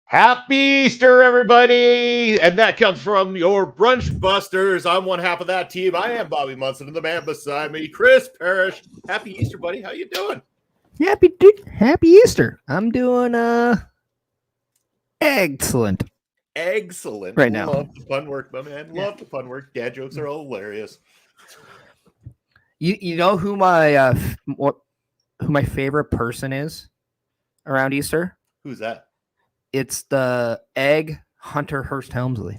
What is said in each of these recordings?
Happy Easter, everybody! And that comes from your Brunch Busters. I'm one half of that team. I am Bobby Munson, and the man beside me, Chris Parrish. Happy Easter, buddy. How you doing? Happy Easter. I'm doing excellent. Excellent. Right now. Love the fun work, my man. Love the fun work. Dad jokes are hilarious. You know who my favorite person is around Easter? Who's that? It's the egg Hunter Hearst Helmsley.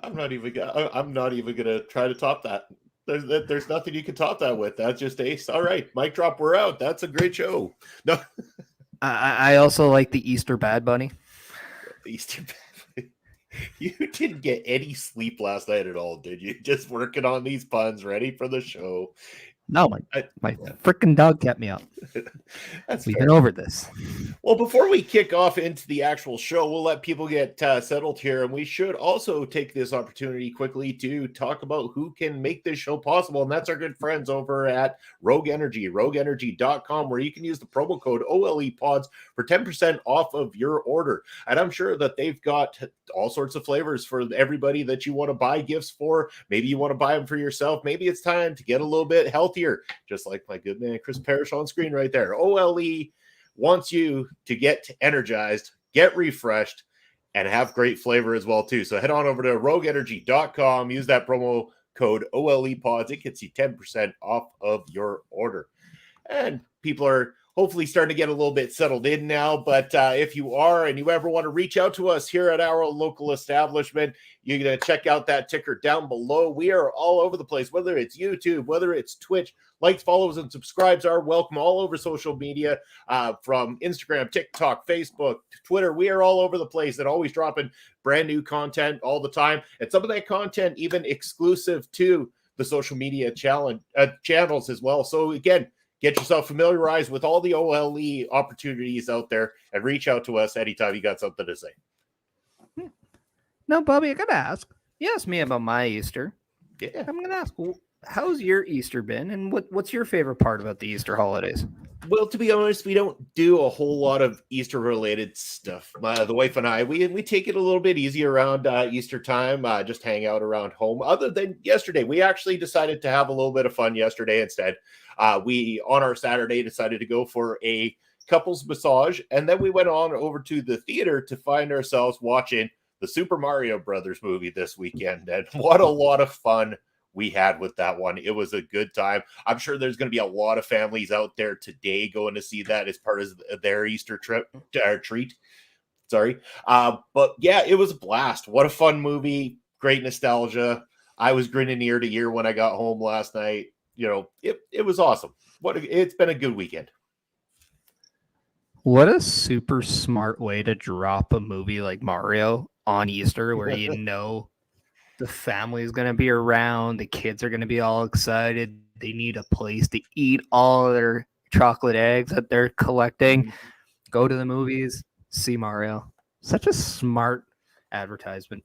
I'm not even gonna try to top that. There's nothing you can top that with. That's just ace. All right, mic drop. We're out. That's a great show. No, I also like the Easter Bad Bunny. The Easter Bad Bunny. You didn't get any sleep last night at all, did you? Just working on these puns, ready for the show. No, my freaking dog kept me up. We've been over this. Well, before we kick off into the actual show, we'll let people get settled here. And we should also take this opportunity quickly to talk about who can make this show possible. And that's our good friends over at Rogue Energy, rogueenergy.com, where you can use the promo code OLEPODS for 10% off of your order. And I'm sure that they've got all sorts of flavors for everybody that you want to buy gifts for. Maybe you want to buy them for yourself. Maybe it's time to get a little bit healthier, just like my good man Chris Parrish on screen right there. OLE wants you to get energized, get refreshed, and have great flavor as well too. So head on over to rogueenergy.com, use that promo code OLEPODS. It gets you 10% off of your order. And people are hopefully starting to get a little bit settled in now. But if you are and you ever want to reach out to us here at our local establishment, you're going to check out that ticker down below. We are all over the place, whether it's YouTube, whether it's Twitch. Likes, follows, and subscribes are welcome all over social media, from Instagram, TikTok, Facebook, Twitter. We are all over the place and always dropping brand new content all the time. And some of that content even exclusive to the social media channels as well. So again, get yourself familiarized with all the OLE opportunities out there and reach out to us anytime you got something to say. No, Bobby, I gotta ask. You asked me about my Easter. Yeah. I'm gonna ask, how's your Easter been, and what's your favorite part about the Easter holidays? Well, to be honest, we don't do a whole lot of Easter related stuff. The wife and I, we take it a little bit easy around Easter time, just hang out around home. Other than yesterday, we actually decided to have a little bit of fun yesterday instead. We, on our Saturday, decided to go for a couples massage, and then we went on over to the theater to find ourselves watching the Super Mario Brothers movie this weekend. And what a lot of fun we had with that one. It was a good time. I'm sure there's going to be a lot of families out there today going to see that as part of their Easter trip or treat. Sorry. But yeah, it was a blast. What a fun movie. Great nostalgia. I was grinning ear to ear when I got home last night. You know, it was awesome. It's been a good weekend. What a super smart way to drop a movie like Mario on Easter, where you know the family is going to be around, the kids are going to be all excited, they need a place to eat all of their chocolate eggs that they're collecting, go to the movies, see Mario. Such a smart advertisement.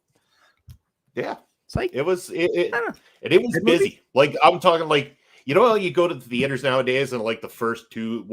Yeah. It's like it was I don't know. it was Good busy. movie. Like I'm talking like, you know how you go to the theaters nowadays and like the first 3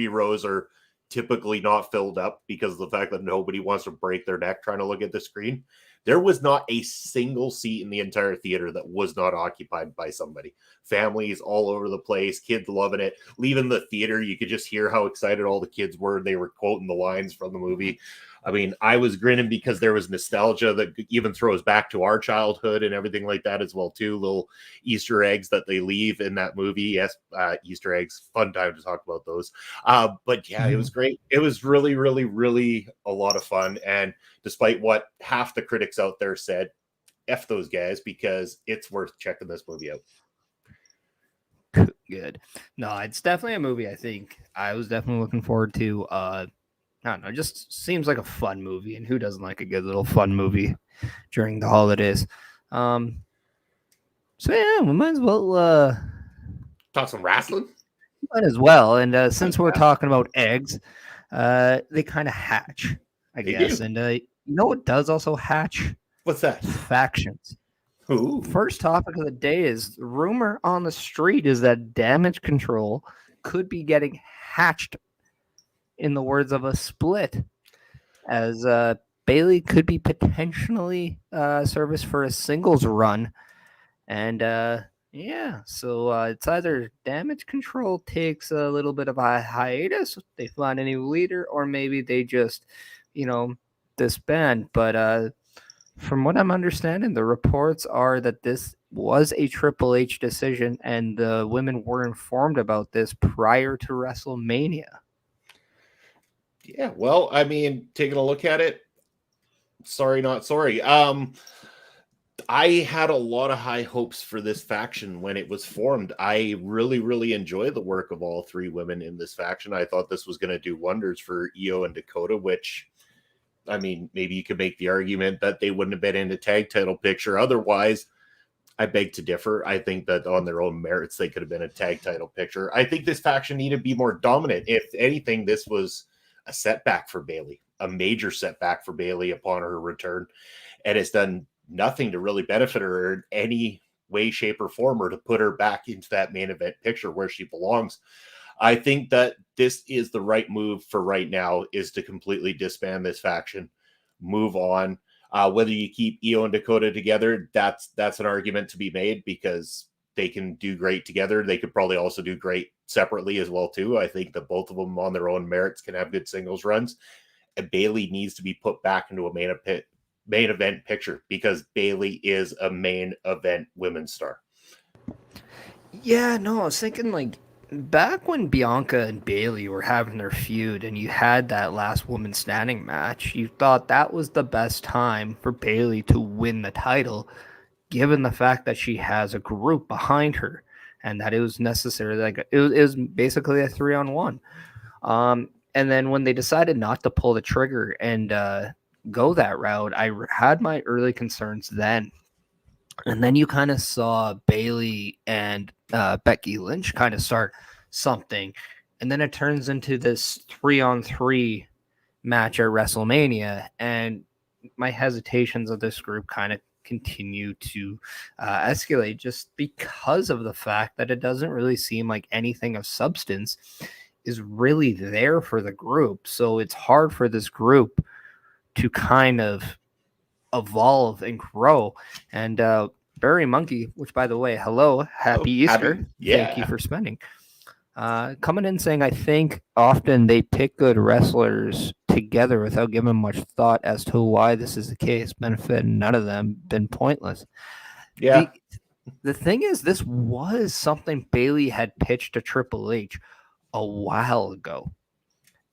rows are typically not filled up because of the fact that nobody wants to break their neck trying to look at the screen. There was not a single seat in the entire theater that was not occupied by somebody. Families all over the place, kids loving it. Leaving the theater, you could just hear how excited all the kids were. They were quoting the lines from the movie. I mean, I was grinning because there was nostalgia that even throws back to our childhood and everything like that as well, too. Little Easter eggs that they leave in that movie. Yes, Easter eggs. Fun time to talk about those. But yeah, it was great. It was really, really, really a lot of fun. And despite what half the critics out there said, F those guys, because it's worth checking this movie out. Good. No, it's definitely a movie I think I was definitely looking forward to. I don't know, it just seems like a fun movie, and who doesn't like a good little fun movie during the holidays? So yeah, we might as well Talk some wrestling. might as well. And since we're talking about eggs, they kind of hatch, I guess. Do. And you know what does also hatch? What's that? Factions. Ooh. First topic of the day is rumor on the street is that Damage Control could be getting hatched, in the words of a split, as Bailey could be potentially serviced for a singles run. And yeah, so it's either Damage Control takes a little bit of a hiatus, they find a new leader, or maybe they just, disband. But from what I'm understanding, the reports are that this was a Triple H decision, and the women were informed about this prior to WrestleMania. Yeah, well, I mean, taking a look at it, sorry, not sorry. I had a lot of high hopes for this faction when it was formed. I really, really enjoy the work of all three women in this faction. I thought this was going to do wonders for Io and Dakota, which, I mean, maybe you could make the argument that they wouldn't have been in the tag title picture. Otherwise, I beg to differ. I think that on their own merits, they could have been a tag title picture. I think this faction needed to be more dominant. If anything, this was a setback for Bailey, a major setback for Bailey upon her return. And it's done nothing to really benefit her in any way, shape, or form, or to put her back into that main event picture where she belongs. I think that this is the right move for right now, is to completely disband this faction, move on. Whether you keep Io and Dakota together, that's an argument to be made, because they can do great together. They could probably also do great separately as well, too. I think that both of them on their own merits can have good singles runs. And Bailey needs to be put back into a main event picture, because Bailey is a main event women's star. Yeah, no, I was thinking like back when Bianca and Bailey were having their feud and you had that last woman standing match, you thought that was the best time for Bailey to win the title, given the fact that she has a group behind her and that it was necessary. Like it was basically a 3-on-1. And then when they decided not to pull the trigger and go that route, I had my early concerns then. And then you kind of saw Bailey and Becky Lynch kind of start something. And then it turns into this 3-on-3 match at WrestleMania. And my hesitations of this group kind of continue to escalate just because of the fact that it doesn't really seem like anything of substance is really there for the group. So it's hard for this group to kind of evolve and grow. And Barry Monkey, which by the way, hello, happy Easter. Thank you for spending. Coming in saying, I think often they pick good wrestlers together without giving much thought as to why this is the case. Benefit none of them, been pointless. Yeah. The thing is, this was something Bailey had pitched to Triple H a while ago.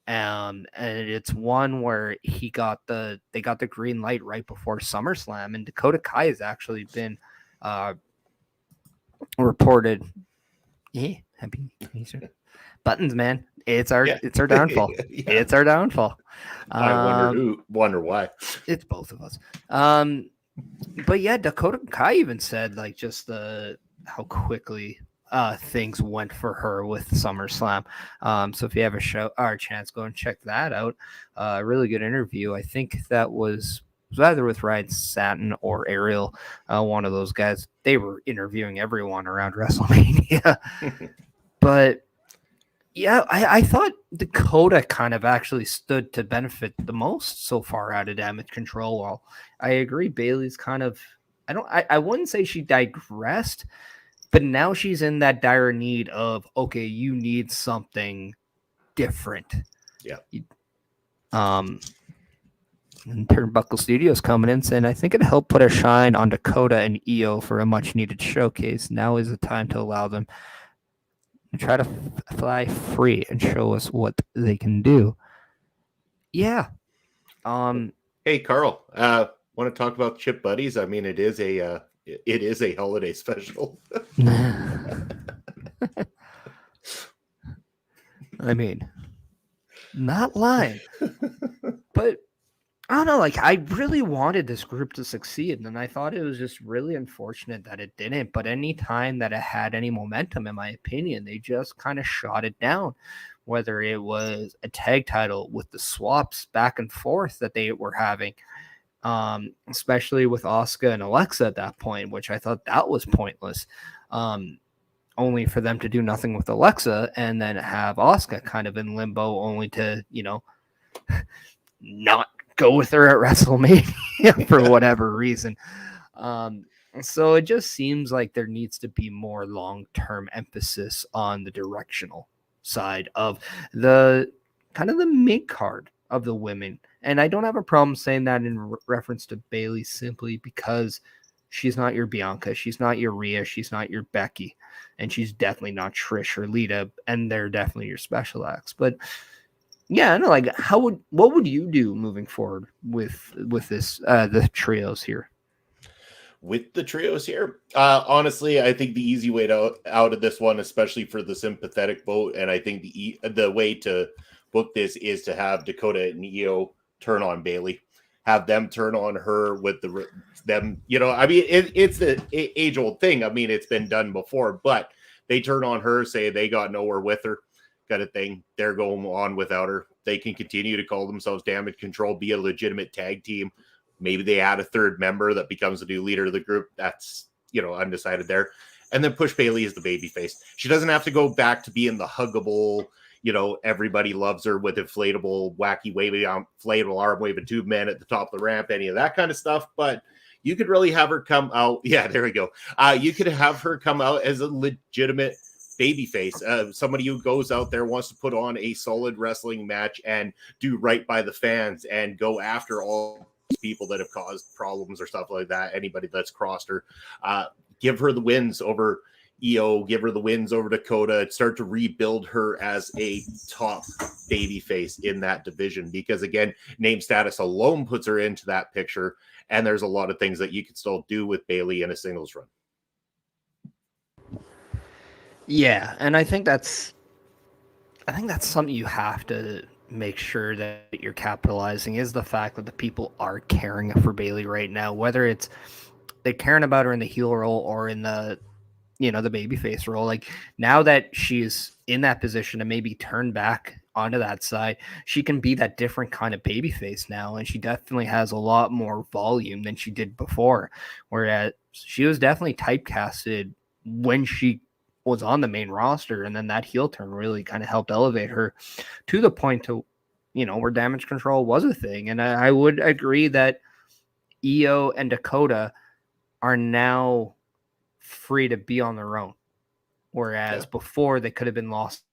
And it's one where they got the green light right before SummerSlam, and Dakota Kai has actually been reported. Yeah, happy Easter. Buttons, man. It's our downfall. Yeah. It's our downfall. I wonder why. It's both of us. But yeah, Dakota Kai even said like just how quickly things went for her with SummerSlam. So if you have a chance, go and check that out. Really good interview. I think that was either with Ryan Satin or Ariel, one of those guys. They were interviewing everyone around WrestleMania. But yeah, I thought Dakota kind of actually stood to benefit the most so far out of Damage Control. While I agree, Bailey's kind of, I wouldn't say she digressed, but now she's in that dire need of, okay, you need something different. Yeah. And Turnbuckle Studios coming in saying, I think it'd help put a shine on Dakota and EO for a much needed showcase. Now is the time to allow them to try to fly free and show us what they can do. Yeah. Hey, Carl, want to talk about Chip Buddies? I mean, it is a holiday special. I mean, not lying, but I don't know, like I really wanted this group to succeed, and I thought it was just really unfortunate that it didn't. But any time that it had any momentum, in my opinion, they just kind of shot it down, whether it was a tag title with the swaps back and forth that they were having, especially with Asuka and Alexa at that point, which I thought that was pointless. Only for them to do nothing with Alexa and then have Asuka kind of in limbo, only to, not go with her at WrestleMania for whatever reason. So it just seems like there needs to be more long-term emphasis on the directional side of the kind of the mid-card of the women. And I don't have a problem saying that in reference to Bailey, simply because she's not your Bianca, she's not your Rhea, she's not your Becky, and she's definitely not Trish or Lita, and they're definitely your special acts. But yeah, I know, like, what would you do moving forward with this the trios here? With the trios here, honestly, I think the easy way out of this one, especially for the sympathetic vote, and I think the way to book this is to have Dakota and EO turn on Bailey, have them turn on her with them. I mean, it's the age-old thing. I mean, it's been done before, but they turn on her, say they got nowhere with her, kind of thing. They're going on without her. They can continue to call themselves Damage Control, be a legitimate tag team. Maybe they add a third member that becomes the new leader of the group. That's, undecided there. And then push Bailey as the babyface. She doesn't have to go back to being the huggable, everybody loves her with inflatable, wacky, wavy, inflatable arm waving tube man at the top of the ramp, any of that kind of stuff. But you could really have her come out. Yeah, there we go. You could have her come out as a legitimate babyface, somebody who goes out there, wants to put on a solid wrestling match and do right by the fans and go after all people that have caused problems or stuff like that. Anybody that's crossed her, give her the wins over EO, give her the wins over Dakota, start to rebuild her as a top babyface in that division. Because again, name status alone puts her into that picture, and there's a lot of things that you can still do with Bailey in a singles run. Yeah, and I think that's something you have to make sure that you're capitalizing, is the fact that the people are caring for Bailey right now, whether it's they're caring about her in the heel role or in the the babyface role. Like, now that she's in that position to maybe turn back onto that side, she can be that different kind of babyface now, and she definitely has a lot more volume than she did before. Whereas she was definitely typecasted when she was on the main roster, and then that heel turn really kind of helped elevate her to the point to, where damage control was a thing. And I would agree that Io and Dakota are now free to be on their own, whereas before they could have been lost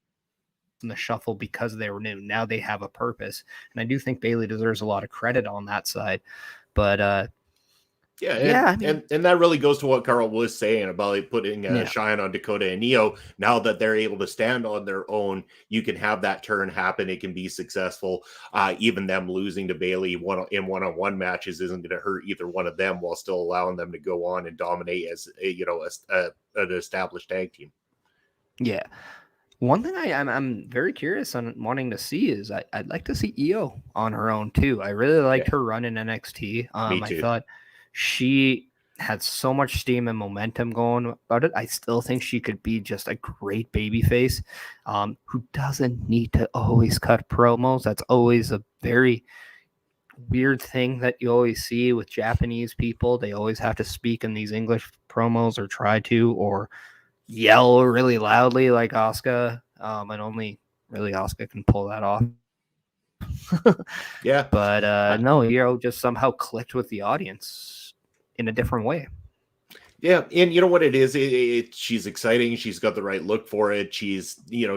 in the shuffle because they were new. Now they have a purpose, and I do think Bayley deserves a lot of credit on that side. But and that really goes to what Carl was saying about putting a shine on Dakota and Io. Now that they're able to stand on their own, you can have that turn happen. It can be successful. Even them losing to Bayley in one-on-one matches isn't going to hurt either one of them, while still allowing them to go on and dominate as an established tag team. Yeah. One thing I'm very curious on wanting to see is I'd like to see Io on her own too. I really liked her run in NXT. Me too. I thought she had so much steam and momentum going about it. I still think she could be just a great babyface who doesn't need to always cut promos. That's always a very weird thing that you always see with Japanese people. They always have to speak in these English promos or try to, or yell really loudly like Asuka, and only really Asuka can pull that off. But no, just somehow clicked with the audience in a different way. Yeah, and you know what it is? She's exciting. She's got the right look for it. She's,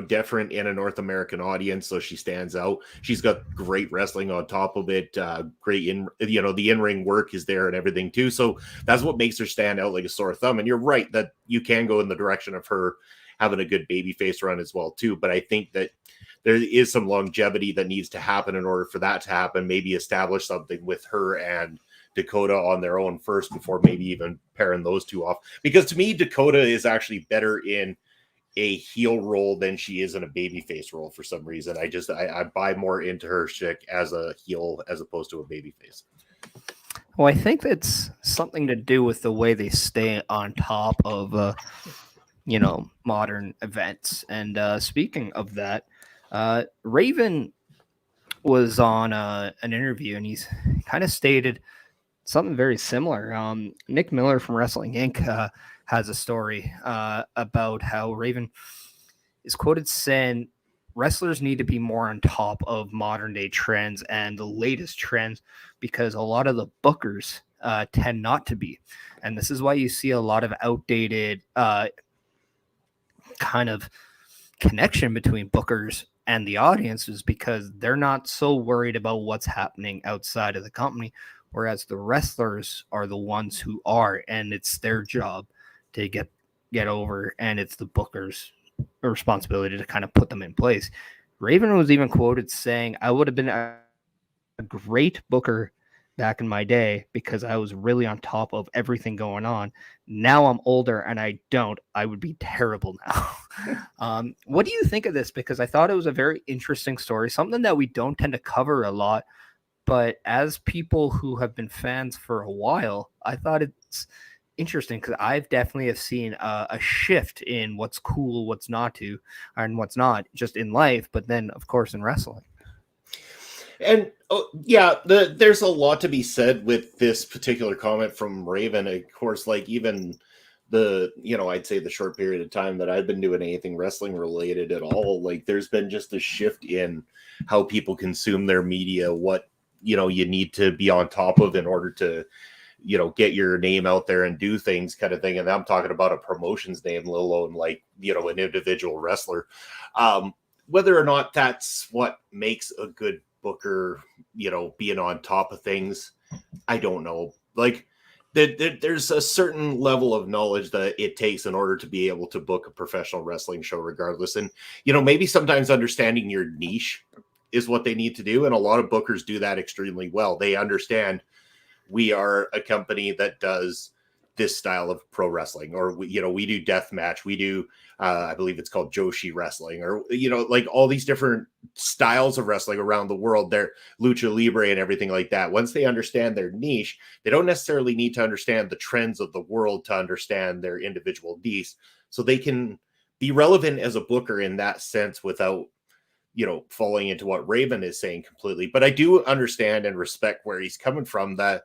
different in a North American audience, so she stands out. She's got great wrestling on top of it. Great the in-ring work is there and everything too. So that's what makes her stand out like a sore thumb. And you're right that you can go in the direction of her having a good babyface run as well too. But I think that there is some longevity that needs to happen in order for that to happen. Maybe establish something with her and Dakota on their own first before maybe even pairing those two off. Because to me, Dakota is actually better in a heel role than she is in a babyface role for some reason. I buy more into her shtick as a heel as opposed to a babyface. Well, I think that's something to do with the way they stay on top of, modern events. And speaking of that, Raven was on an interview, and he's kind of stated something very similar. Nick Miller from Wrestling Inc. Has a story about how Raven is quoted saying wrestlers need to be more on top of modern day trends and the latest trends, because a lot of the bookers tend not to be. And this is why you see a lot of outdated kind of connection between bookers and the audiences, because they're not so worried about what's happening outside of the company, whereas the wrestlers are the ones who are, and it's their job to get over, and it's the booker's responsibility to kind of put them in place. Raven was even quoted saying, "I would have been a great booker back in my day because I was really on top of everything going on. Now I'm older and I would be terrible now." What do you think of this? Because I thought it was a very interesting story, something that we don't tend to cover a lot. But as people who have been fans for a while, I thought it's interesting because I've definitely have seen a shift in what's cool, what's not to, and what's not, just in life, but then, of course, in wrestling. And there's a lot to be said with this particular comment from Raven. Of course, like even I'd say the short period of time that I've been doing anything wrestling related at all, like there's been just a shift in how people consume their media, what, you need to be on top of in order to, get your name out there and do things kind of thing. And I'm talking about a promotions name, let alone like, an individual wrestler. Whether or not that's what makes a good booker, being on top of things, I don't know. Like there's a certain level of knowledge that it takes in order to be able to book a professional wrestling show regardless. And, maybe sometimes understanding your niche is what they need to do. And a lot of bookers do that extremely well. They understand we are a company that does this style of pro wrestling, or we do death match. We do, I believe it's called Joshi wrestling, or, like all these different styles of wrestling around the world. They're lucha libre and everything like that. Once they understand their niche, they don't necessarily need to understand the trends of the world to understand their individual niche. So they can be relevant as a booker in that sense without, falling into what Raven is saying completely. But I do understand and respect where he's coming from, that,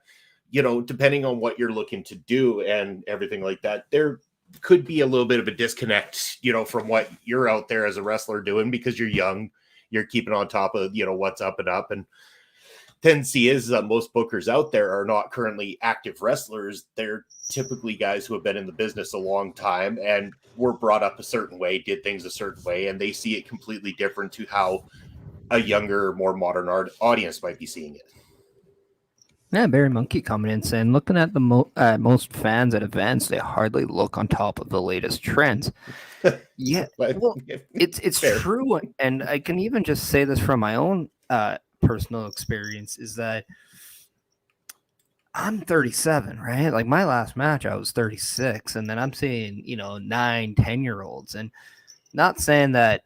depending on what you're looking to do and everything like that, there could be a little bit of a disconnect, from what you're out there as a wrestler doing, because you're young, you're keeping on top of, what's up and up. And tendency is that most bookers out there are not currently active wrestlers. They're typically guys who have been in the business a long time and were brought up a certain way, did things a certain way, and they see it completely different to how a younger, more modern audience might be seeing it. Yeah, Barry Monkey coming in saying, looking at the most fans at events, they hardly look on top of the latest trends. Yeah, well, it's true, and I can even just say this from my own personal experience, is that I'm 37, right? Like my last match, I was 36, and then I'm seeing 9-10-year-olds, and not saying that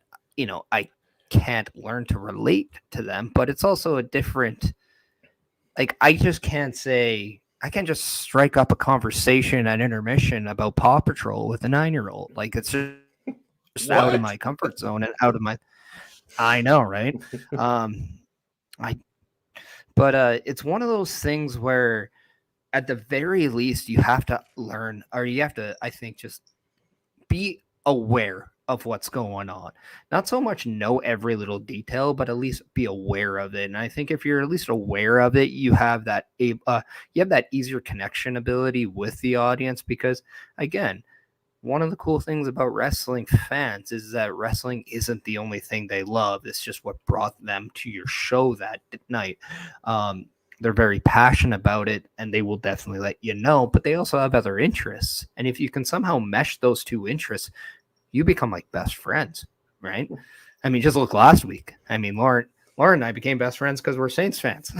I can't learn to relate to them, but it's also a different. Like, I just can't say, I can't just strike up a conversation at intermission about Paw Patrol with a 9-year-old. Like, it's just out of my comfort zone and out of my, I know, right? But it's one of those things where at the very least you have to learn, or you have to, I think, just be aware of what's going on. Not so much know every little detail, but at least be aware of it. And I think if you're at least aware of it, you have that easier connection ability with the audience, because again, one of the cool things about wrestling fans is that wrestling isn't the only thing they love. It's just what brought them to your show that night. They're very passionate about it, and they will definitely let you know, but they also have other interests. And if you can somehow mesh those two interests, you become like best friends, right? I mean, just look last week. I mean, Lauren and I became best friends because we're Saints fans.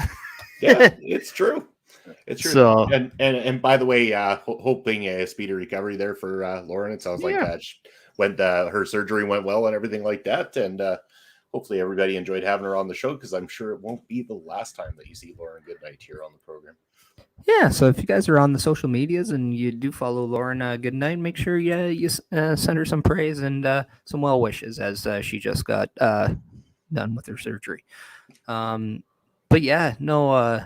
Yeah, it's true. It's true. So, and by the way, hoping a speedy recovery there for Lauren. It sounds like her surgery went well and everything like that. And hopefully everybody enjoyed having her on the show, because I'm sure it won't be the last time that you see Lauren Goodnight here on the program. Yeah, so if you guys are on the social medias and you do follow Lauren Goodnight, make sure you send her some praise and some well wishes, as she just got done with her surgery. But yeah, no,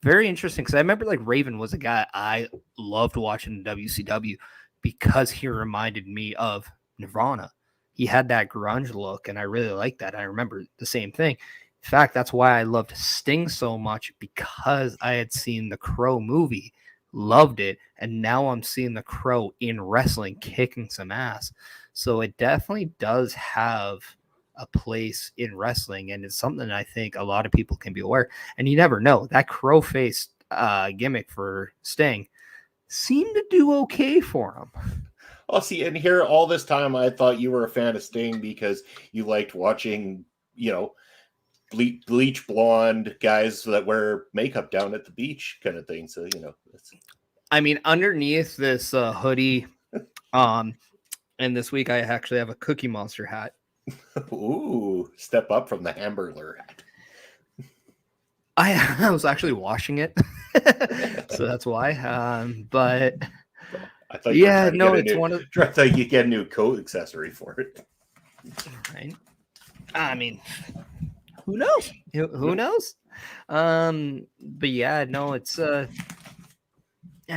very interesting, because I remember like Raven was a guy I loved watching in WCW because he reminded me of Nirvana. He had that grunge look, and I really liked that. I remember the same thing. In fact, that's why I loved Sting so much, because I had seen the Crow movie, loved it, and now I'm seeing the Crow in wrestling kicking some ass. So it definitely does have a place in wrestling, and it's something I think a lot of people can be aware. And you never know, that crow face gimmick for Sting seemed to do okay for him. Oh, see, and here all this time I thought you were a fan of Sting because you liked watching, bleach blonde guys that wear makeup down at the beach kind of thing. So, I mean, underneath this hoodie, and this week I actually have a Cookie Monster hat. Ooh, step up from the Hamburglar hat. I was actually washing it, so that's why. But I thought I thought you get a new coat accessory for it. Right. I mean, who knows? Who knows? But yeah, no, it's I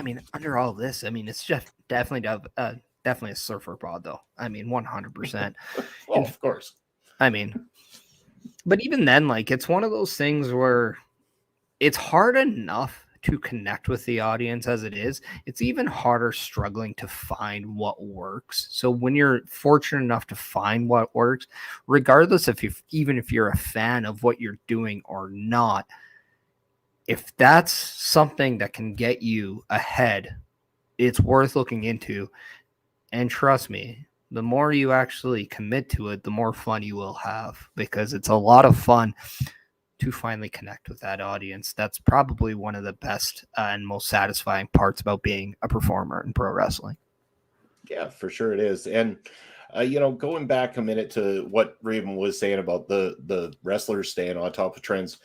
mean, under all this, I mean, it's just definitely a surfer pod, though. I mean, 100%. Well, of course. I mean, but even then, like, it's one of those things where it's hard enough to connect with the audience as it is. It's even harder struggling to find what works. So when you're fortunate enough to find what works, regardless if even if you're a fan of what you're doing or not, if that's something that can get you ahead, it's worth looking into. And trust me, the more you actually commit to it, the more fun you will have, because it's a lot of fun to finally connect with that audience. That's probably one of the best and most satisfying parts about being a performer in pro wrestling. Yeah, for sure it is. And, going back a minute to what Raven was saying about the wrestlers staying on top of trends,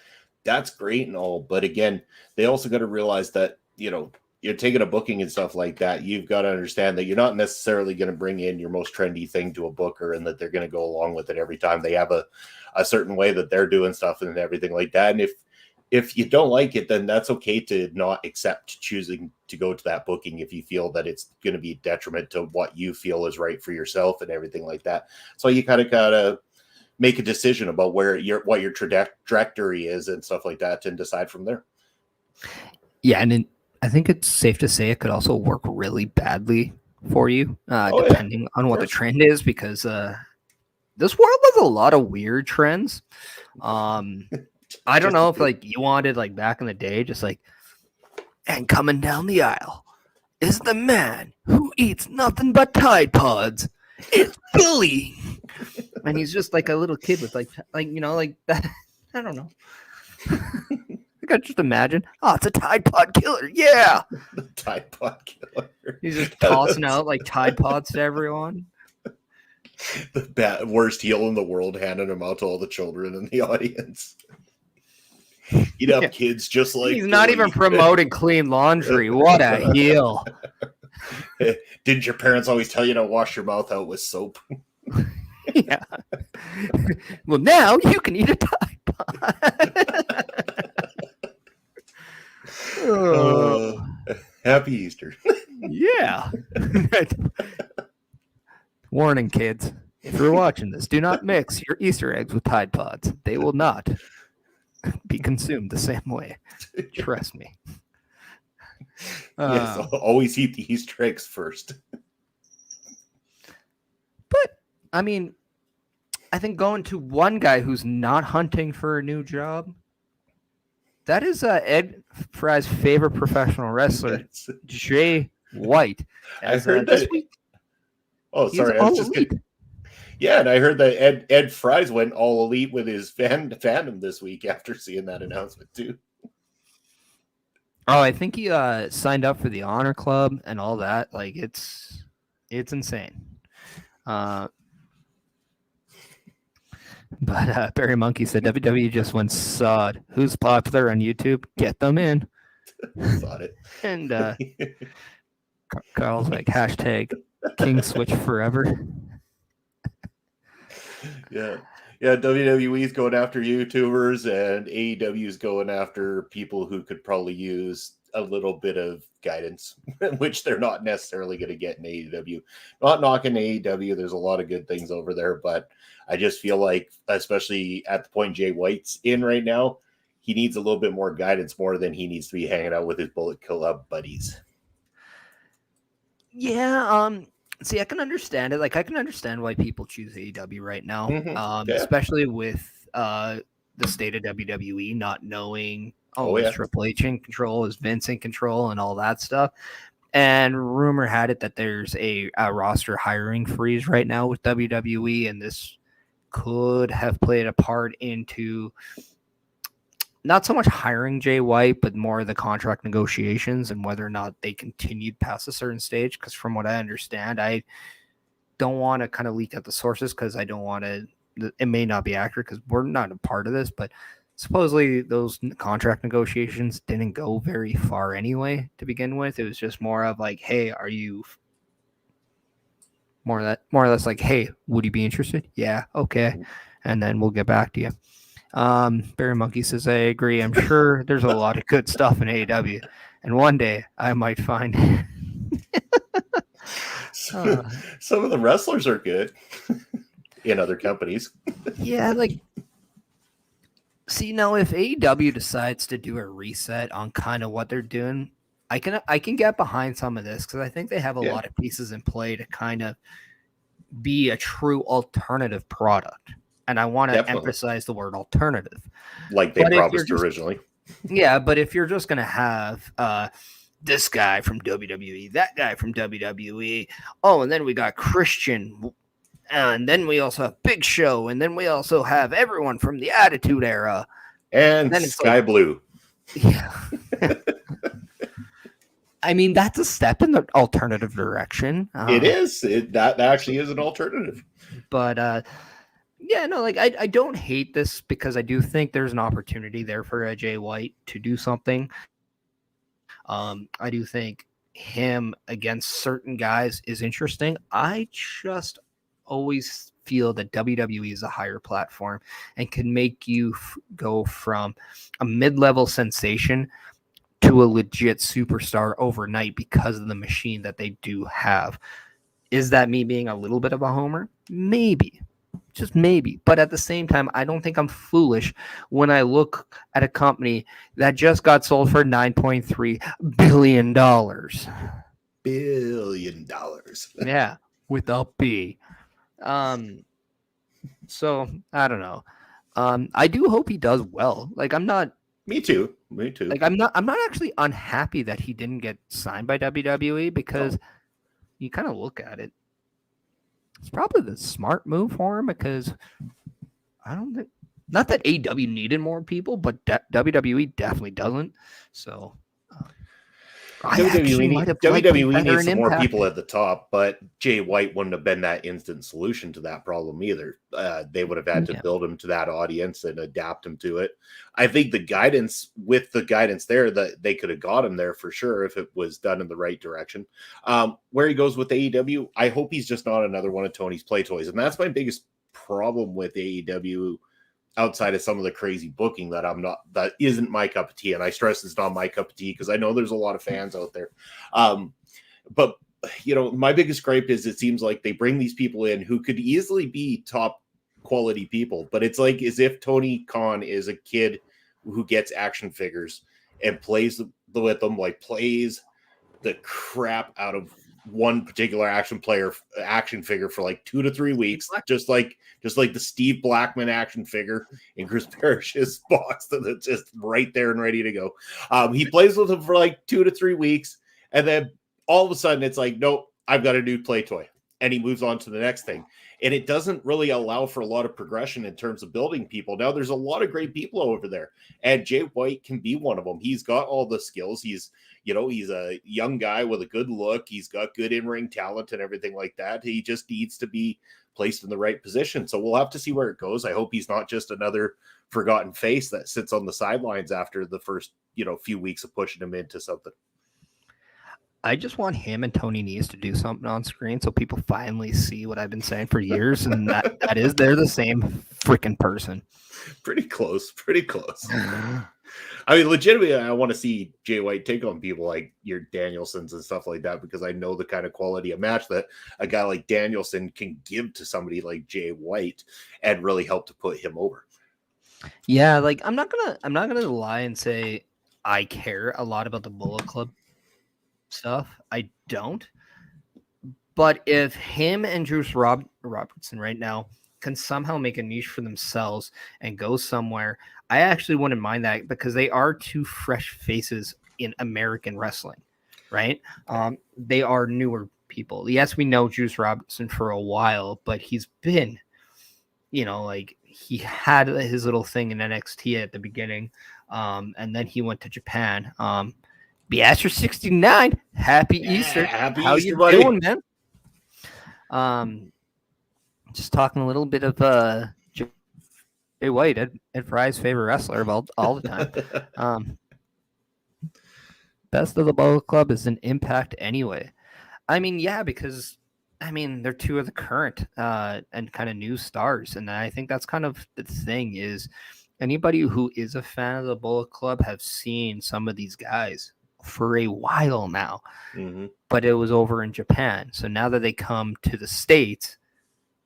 that's great and all. But again, they also got to realize that, you're taking a booking and stuff like that, you've got to understand that you're not necessarily going to bring in your most trendy thing to a booker and that they're going to go along with it every time. They have a certain way that they're doing stuff and everything like that. And if you don't like it, then that's okay to not accept choosing to go to that booking if you feel that it's going to be a detriment to what you feel is right for yourself and everything like that. So you kind of gotta make a decision about what your trajectory is and stuff like that and decide from there. Yeah, and I think it's safe to say it could also work really badly for you, depending on what the trend is, because this world has a lot of weird trends. I don't know if like you wanted like back in the day, just like, and coming down the aisle is the man who eats nothing but Tide Pods. It's Billy. And he's just like a little kid with like that. I don't know. I could just imagine. Oh, it's a Tide Pod killer. Yeah. The Tide Pod killer. He's just tossing out like Tide Pods to everyone. The worst heel in the world, handing them out to all the children in the audience. You'd have kids just like he's not even promoting clean laundry. What a heel. Didn't your parents always tell you to wash your mouth out with soap? Yeah. Well, now you can eat a Tide Pod. Happy Easter. Yeah. Warning, kids. If you're watching this, do not mix your Easter eggs with Tide Pods. They will not be consumed the same way. Trust me. Yes, always eat the Easter eggs first. But, I mean, I think going to one guy who's not hunting for a new job, that is Ed Fry's favorite professional wrestler, Jay White. I heard that. Oh, sorry. I was just kidding. Yeah, and I heard that Ed Fries went all elite with his fandom this week after seeing that announcement too. Oh, I think he signed up for the Honor Club and all that. Like it's insane. But Barry Monkey said WWE just went sod. Who's popular on YouTube? Get them in. Sod it. And Carl's like hashtag King Switch forever. Yeah. WWE's going after YouTubers and AEW's going after people who could probably use a little bit of guidance, which they're not necessarily going to get in AEW. Not knocking AEW. There's a lot of good things over there, but I just feel like, especially at the point Jay White's in right now, he needs a little bit more guidance more than he needs to be hanging out with his Bullet Club buddies. Yeah, see, I can understand it. Like, I can understand why people choose AEW right now, especially with the state of WWE not knowing, is Triple H in control, is Vince in control, and all that stuff. And rumor had it that there's a roster hiring freeze right now with WWE, and this could have played a part into not so much hiring Jay White, but more the contract negotiations and whether or not they continued past a certain stage. Because from what I understand, I don't want to kind of leak out the sources because I don't want to, it may not be accurate because we're not a part of this, but supposedly those contract negotiations didn't go very far anyway to begin with. It was just more of like, hey, are you more or less like, hey, would you be interested? Yeah. Okay. And then we'll get back to you. Barry Monkey says, I agree. I'm sure there's a lot of good stuff in AEW, and one day I might find some of the wrestlers are good in other companies. Yeah, like, see, now if AEW decides to do a reset on kind of what they're doing, I can get behind some of this because I think they have a lot of pieces in play to kind of be a true alternative product. And I want to emphasize the word alternative. Like they promised originally. Yeah, but if you're just going to have this guy from WWE, that guy from WWE, and then we got Christian, and then we also have Big Show, and then we also have everyone from the Attitude Era. And Sky Blue. Yeah. I mean, that's a step in the alternative direction. It is. That actually is an alternative. But, yeah, no, like I don't hate this because I do think there's an opportunity there for Jay White to do something. I do think him against certain guys is interesting. I just always feel that WWE is a higher platform and can make you go from a mid-level sensation to a legit superstar overnight because of the machine that they do have. Is that me being a little bit of a homer? Maybe. Just maybe. But at the same time, I don't think I'm foolish when I look at a company that just got sold for $9.3 billion. $billion. Yeah, with a B. So I don't know. I do hope he does well. Like I'm not. Me too. Like I'm not actually unhappy that he didn't get signed by WWE because you kind of look at it. It's probably the smart move for him because I don't think, not that AEW needed more people, but WWE definitely doesn't. So WWE needs some more Impact. people at the top, but Jay White wouldn't have been that instant solution to that problem either. They would have had to build him to that audience and adapt him to it. I think the guidance there, that they could have got him there for sure if it was done in the right direction. Where he goes with AEW, I hope he's just not another one of Tony's play toys, and that's my biggest problem with AEW. Outside of some of the crazy booking that isn't my cup of tea. And I stress it's not my cup of tea because I know there's a lot of fans out there. But my biggest gripe is it seems like they bring these people in who could easily be top quality people, but it's like as if Tony Khan is a kid who gets action figures and plays with them, like plays the crap out of one particular action figure for like 2 to 3 weeks, just like the Steve Blackman action figure in Chris Parrish's box that's just right there and ready to go. He plays with him for like 2 to 3 weeks, and then all of a sudden it's like, nope, I've got a new play toy, and he moves on to the next thing. And it doesn't really allow for a lot of progression in terms of building people. Now, there's a lot of great people over there, and Jay White can be one of them. He's got all the skills. He's a young guy with a good look. He's got good in-ring talent and everything like that. He just needs to be placed in the right position. So we'll have to see where it goes. I hope he's not just another forgotten face that sits on the sidelines after the first, few weeks of pushing him into something. I just want him and Tony Nese to do something on screen so people finally see what I've been saying for years, and that is they're the same freaking person. Pretty close. I mean, legitimately, I want to see Jay White take on people like your Danielsons and stuff like that, because I know the kind of quality of match that a guy like Danielson can give to somebody like Jay White and really help to put him over. Yeah, like I'm not gonna lie and say I care a lot about the Bullet Club stuff. I don't. But if him and Juice Robertson right now can somehow make a niche for themselves and go somewhere, I actually wouldn't mind that, because they are two fresh faces in American wrestling, right? They are newer people. Yes, we know Juice Robertson for a while, but he's been, like he had his little thing in NXT at the beginning, and then he went to Japan. Beaster 69, happy Easter. Happy How Easter, you buddy. doing, man? Just talking a little bit of Jay White, Ed Fry's favorite wrestler about all the time. Best of the Bullet Club is an Impact anyway. I mean, yeah, because they're two of the current and kind of new stars, and I think that's kind of the thing is anybody who is a fan of the Bullet Club have seen some of these guys for a while now, but it was over in Japan. So now that they come to the States,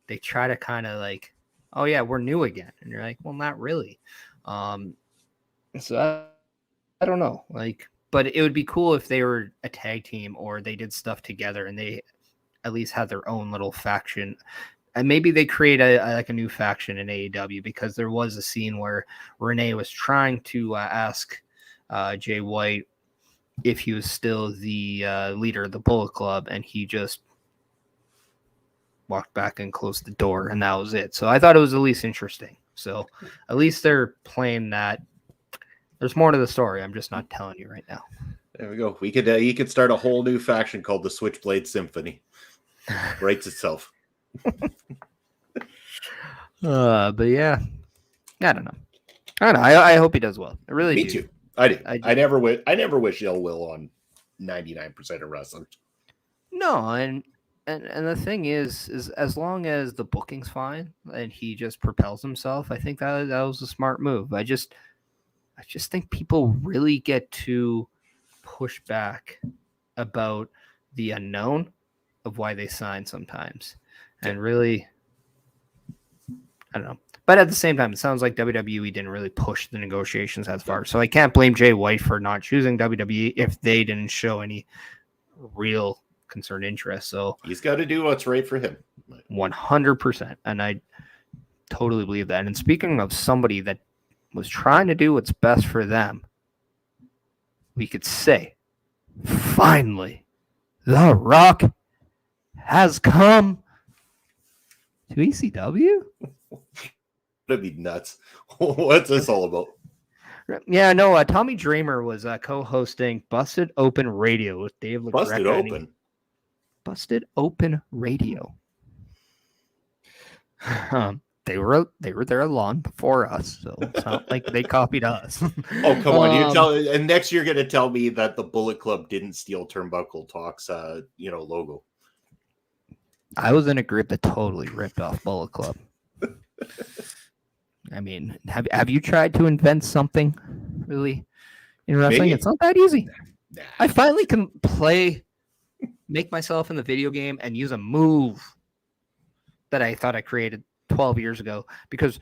they try to kind of like, oh yeah, we're new again, and you're like, well, not really. So I don't know, like, but it would be cool if they were a tag team or they did stuff together and they at least had their own little faction. And maybe they create a new faction in AEW, because there was a scene where Renee was trying to ask Jay White if he was still the leader of the Bullet Club, and he just walked back and closed the door, and that was it. So I thought it was at least interesting. So at least they're playing that. There's more to the story. I'm just not telling you right now. There we go. We could you could start a whole new faction called the Switchblade Symphony. Writes itself. But yeah, I don't know. I hope he does well. I really Me do. too. I do. I never wish ill will on 99% of wrestling. No, and the thing is as long as the booking's fine and he just propels himself, I think that was a smart move. I just think people really get to push back about the unknown of why they sign sometimes. And really, I don't know. But at the same time, it sounds like WWE didn't really push the negotiations as far. So I can't blame Jay White for not choosing WWE if they didn't show any real concerned interest. So he's got to do what's right for him. 100%. And I totally believe that. And speaking of somebody that was trying to do what's best for them, we could say, finally, The Rock has come to ECW. That'd be nuts. What's this all about? Yeah, no, Tommy Dreamer was co-hosting Busted Open Radio with Dave LaGreca. Busted Open? Busted Open Radio. They were there long before us, so it's not like they copied us. Oh, come on. And next you're going to tell me that the Bullet Club didn't steal Turnbuckle Talk's logo. I was in a group that totally ripped off Bullet Club. I mean, have you tried to invent something really in wrestling? Maybe. It's not that easy. Nah. I finally can make myself in the video game and use a move that I thought I created 12 years ago because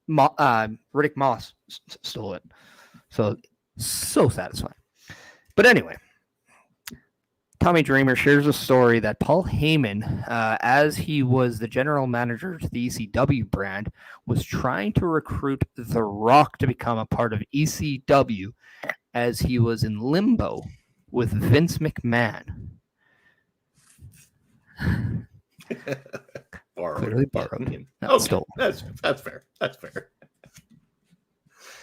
Riddick Moss stole it. So satisfying. But anyway, Tommy Dreamer shares a story that Paul Heyman, as he was the general manager to the ECW brand, was trying to recruit The Rock to become a part of ECW as he was in limbo with Vince McMahon. Clearly borrowed. Okay. That's fair. That's fair.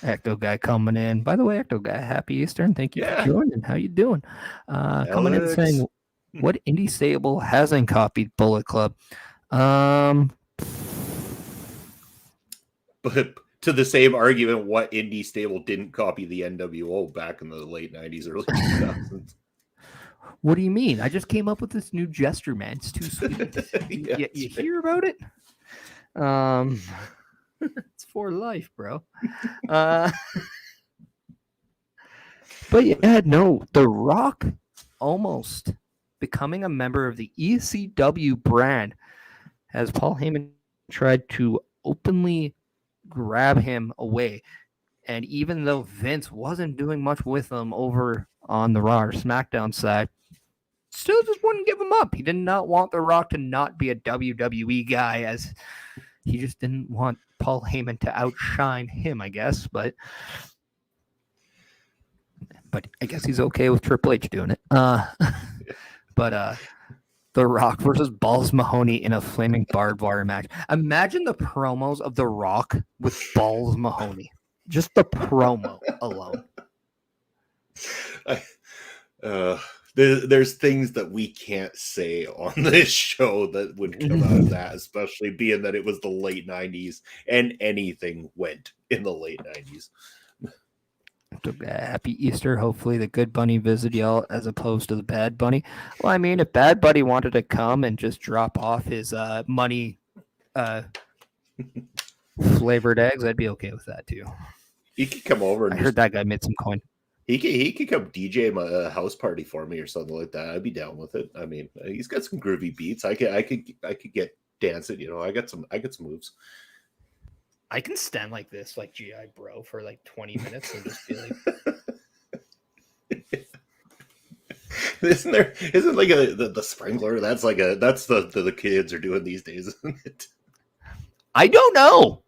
Ecto Guy coming in. By the way, Ecto Guy, happy Easter and thank you for joining. How you doing? Coming in saying, what indie stable hasn't copied Bullet Club? But to the same argument, what indie stable didn't copy the NWO back in the late 90s, early 2000s? What do you mean? I just came up with this new gesture, man. It's too sweet. You hear about it? It's for life, bro. But yeah, no, The Rock almost becoming a member of the ECW brand as Paul Heyman tried to openly grab him away. And even though Vince wasn't doing much with him over on the Raw or SmackDown side, still just wouldn't give him up. He did not want The Rock to not be a WWE guy, as he just didn't want Paul Heyman to outshine him, I guess. But I guess he's okay with Triple H doing it. But The Rock versus Balls Mahoney in a flaming barbed wire match. Imagine the promos of The Rock with Balls Mahoney. Just the promo alone. There's things that we can't say on this show that would come out of that, especially being that it was the late 90s and anything went in the late 90s. Happy Easter. Hopefully the good bunny visited y'all as opposed to the bad bunny. Well, I mean, if Bad Bunny wanted to come and just drop off his money flavored eggs, I'd be okay with that too. He could come over. And I heard that guy made some coin. He could come DJ my house party for me or something like that. I'd be down with it. I mean, he's got some groovy beats. I could get dancing. You know, I got some moves. I can stand like this, like GI Bro, for like 20 minutes and just be like. Isn't like the sprinkler? That's the kids are doing these days, isn't it? I don't know.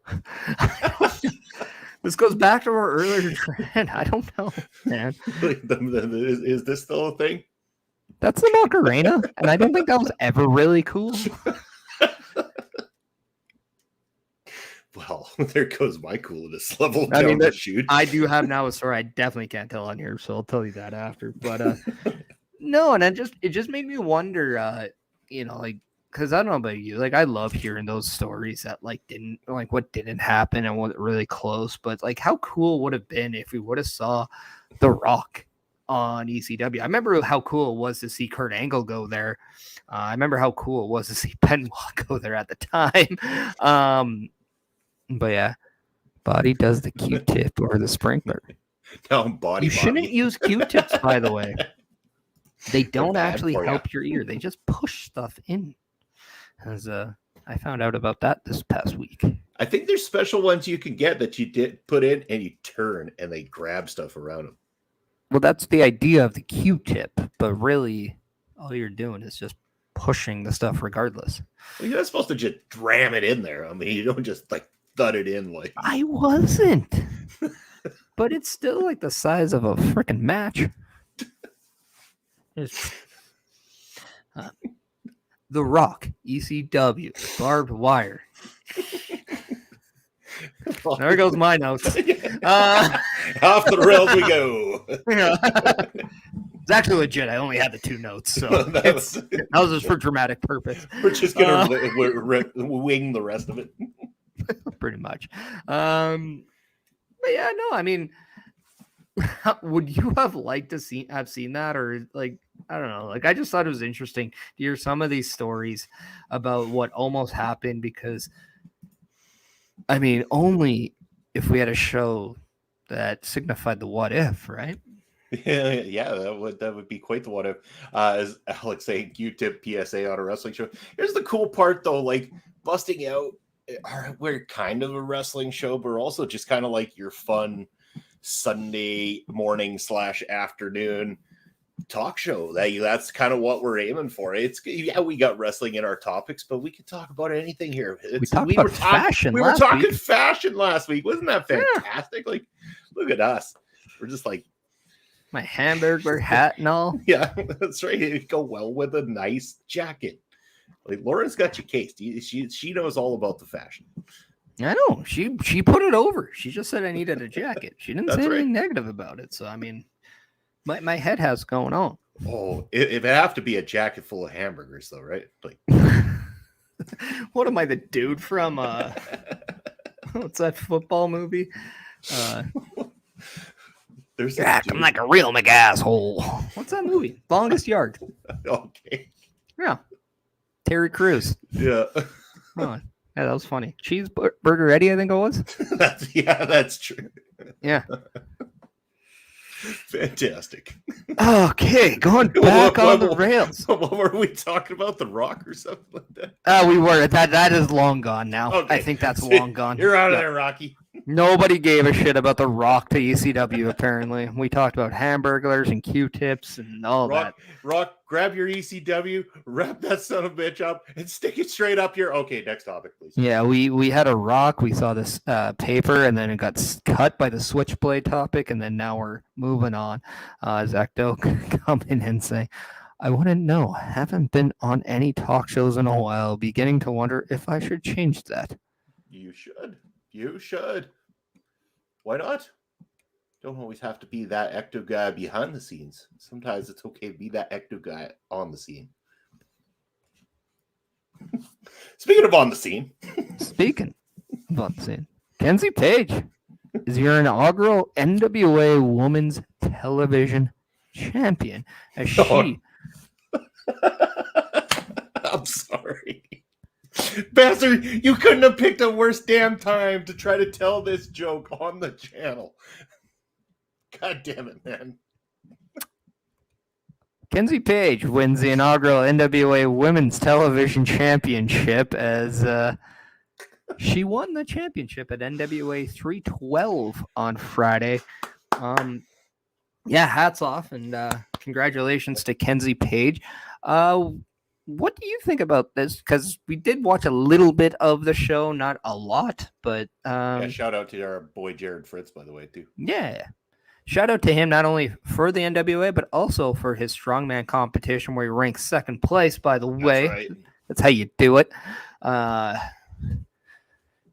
This goes back to our earlier trend. I don't know, man. Is this still a thing? That's the Macarena, and I don't think that was ever really cool. Well, there goes my coolness level down the chute. I do have now a story I definitely can't tell on here, so I'll tell you that after. But no, and it just made me wonder, like because I don't know about you, like I love hearing those stories that like what didn't happen and what really close, but like how cool would have been if we would have saw The Rock on ECW. I remember how cool it was to see Kurt Angle go there. I remember how cool it was to see Benoit go there at the time. But yeah, Body does the Q-tip or the sprinkler. No, body. You shouldn't use Q-tips, by the way. They don't bad actually for ya. help your ear. They just push stuff in. As I found out about that this past week. I think there's special ones you can get that you did put in and you turn and they grab stuff around them. Well, that's the idea of the Q-tip, but really all you're doing is just pushing the stuff regardless. Well, you're not supposed to just ram it in there. I mean, you don't just like thud it in like. I wasn't. But it's still like the size of a freaking match. The Rock, ECW, barbed wire. There goes my notes. Off the rails we go. It's actually legit. I only had the 2 notes, so that was just for dramatic purpose. We're just gonna wing the rest of it. Pretty much. But yeah, no, I mean, would you have liked to have seen that, or like? I don't know. Like, I just thought it was interesting to hear some of these stories about what almost happened because, I mean, only if we had a show that signified the what if, right? Yeah, that would be quite the what if. As Alex saying, Q-tip PSA on a wrestling show. Here's the cool part, though, like busting out. We're kind of a wrestling show, but we're also just kind of like your fun Sunday morning / afternoon talk show. That's kind of what we're aiming for. We got wrestling in our topics, but we could talk about anything here. We were talking fashion last week. Wasn't that fantastic? Yeah. Like, look at us. We're just like my hamburger hat and all. Yeah, that's right. It'd go well with a nice jacket. Like Lauren's got you cased. She knows all about the fashion. I know. She put it over. She just said I needed a jacket. She didn't say anything negative about it. So I mean. My head has going on. Oh, it have to be a jacket full of hamburgers, though, right? Like, what am I, the dude from what's that football movie? There's acting like a real McAsshole. What's that movie? Longest Yard. Okay. Yeah. Terry Crews. Yeah. Oh, yeah, that was funny. Cheeseburger Eddie, I think it was. That's true. Yeah. Fantastic. Okay, going back on the rails. What were we talking about? The Rock or something like that? We were. That is long gone now. Okay. I think that's long gone. You're out of there, Rocky. Nobody gave a shit about the Rock to ECW, apparently. We talked about hamburglers and Q-tips and all that. Rock, grab your ECW, wrap that son of a bitch up, and stick it straight up here. Okay, next topic, please. Yeah, we had a Rock. We saw this paper, and then it got cut by the Switchblade topic, and then now we're moving on. Zach Doak coming and saying, I wouldn't know. Haven't been on any talk shows in a while. Beginning to wonder if I should change that. You should. You should. Why not? Don't always have to be that ecto guy behind the scenes. Sometimes it's okay to be that ecto guy on the scene. Speaking of on the scene. Kenzie Paige is your inaugural NWA Women's Television Champion. As she... I'm sorry. Bastard, you couldn't have picked a worse damn time to try to tell this joke on the channel. God damn it, man. Kenzie Paige wins the inaugural NWA Women's Television Championship as she won the championship at NWA 312 on Friday. Yeah, hats off and congratulations to Kenzie Paige. What do you think about this? Because we did watch a little bit of the show, not a lot, but shout out to our boy Jared Fritz, by the way, too. Yeah, shout out to him not only for the NWA but also for his strongman competition where he ranks second place. By the way, right. That's how you do it. I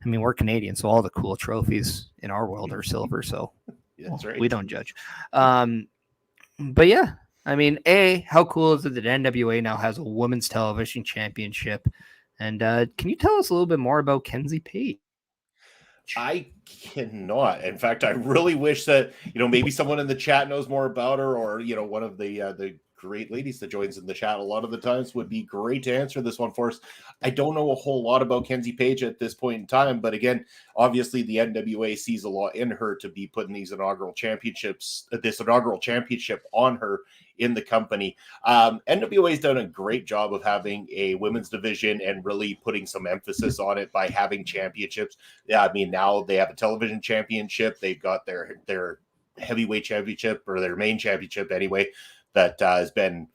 mean, we're Canadian, so all the cool trophies in our world are silver. So that's right. We don't judge. But yeah. I mean, how cool is it that NWA now has a women's television championship? And can you tell us a little bit more about Kenzie Paige? I cannot. In fact, I really wish that, maybe someone in the chat knows more about her, or, one of the great ladies that joins in the chat a lot of the times would be great to answer this one for us. I don't know a whole lot about Kenzie Paige at this point in time, but again, obviously the NWA sees a lot in her to be putting this inaugural championship on her in the company. NWA has done a great job of having a women's division and really putting some emphasis on it by having championships. Yeah, I mean, now they have a television championship. They've got their heavyweight championship, or their main championship anyway, that has been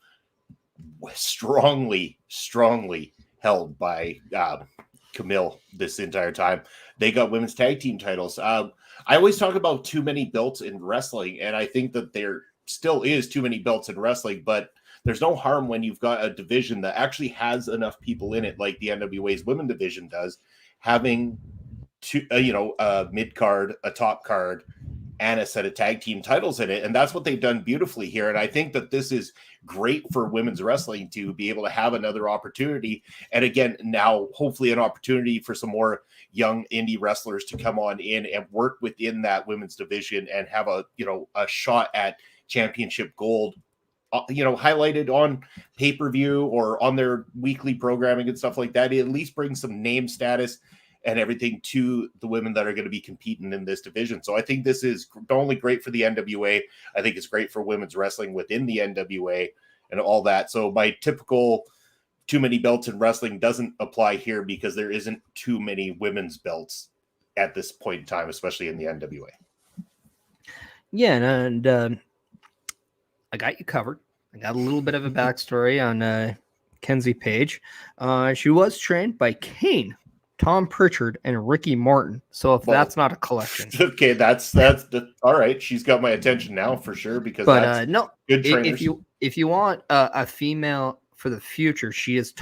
strongly held by Camille this entire time. They got women's tag team titles. I always talk about too many belts in wrestling, and I think that there still is too many belts in wrestling, but there's no harm when you've got a division that actually has enough people in it, like the NWA's women division does, having a mid card, a top card, and a set of tag team titles in it. And that's what they've done beautifully here. And I think that this is great for women's wrestling to be able to have another opportunity. And again, now hopefully an opportunity for some more young indie wrestlers to come on in and work within that women's division and have a shot at championship gold, highlighted on pay-per-view or on their weekly programming and stuff like that. It at least brings some name status and everything to the women that are going to be competing in this division. So I think this is not only great for the NWA, I think it's great for women's wrestling within the NWA and all that. So my typical too many belts in wrestling doesn't apply here, because there isn't too many women's belts at this point in time, especially in the NWA. Yeah, and I got you covered. I got a little bit of a backstory on Kenzie Paige. She was trained by Kane, Tom Pritchard, and Ricky Morton. So if that's not a collection, okay, that's all right. She's got my attention now for sure, because that's no, good trainers. If you want a female for the future, she is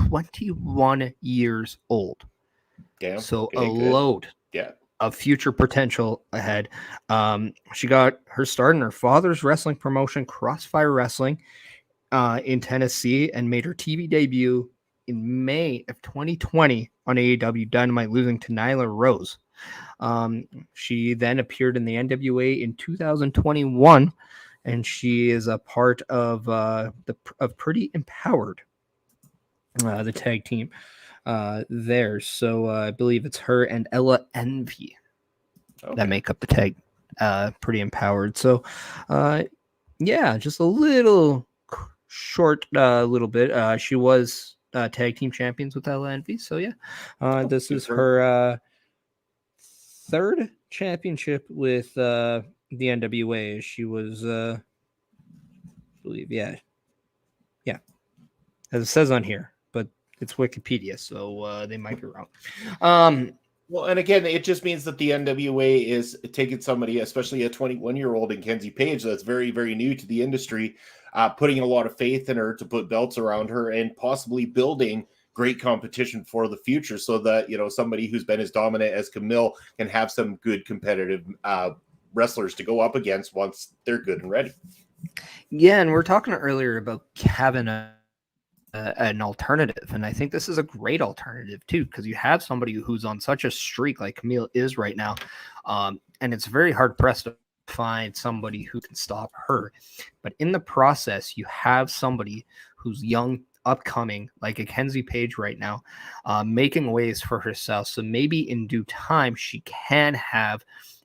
21 years old. Damn. So okay, load. Yeah. Of future potential ahead. She got her start in her father's wrestling promotion, Crossfire Wrestling, in Tennessee, and made her TV debut in May of 2020 on AEW Dynamite, losing to Nyla Rose. She then appeared in the NWA in 2021, and she is a part of Pretty Empowered, the tag team there. So I believe it's her and Ella Envy that make up the tag Pretty Empowered. So yeah, just a little short little bit. She was tag team champions with Ella Envy. So yeah, this is her third championship with the NWA. She was I believe as it says on here, but it's Wikipedia, so they might be wrong. Well, and again, it just means that the NWA is taking somebody, especially a 21-year-old in Kenzie Paige, that's very, very new to the industry, putting a lot of faith in her to put belts around her and possibly building great competition for the future, so that, somebody who's been as dominant as Camille can have some good competitive wrestlers to go up against once they're good and ready. Yeah, and we were talking earlier about having an alternative, and I think this is a great alternative too, because you have somebody who's on such a streak like Camille is right now, and it's very hard pressed to find somebody who can stop her. But in the process, you have somebody who's young, upcoming, like a Kenzie Paige right now, making ways for herself. So maybe in due time she can have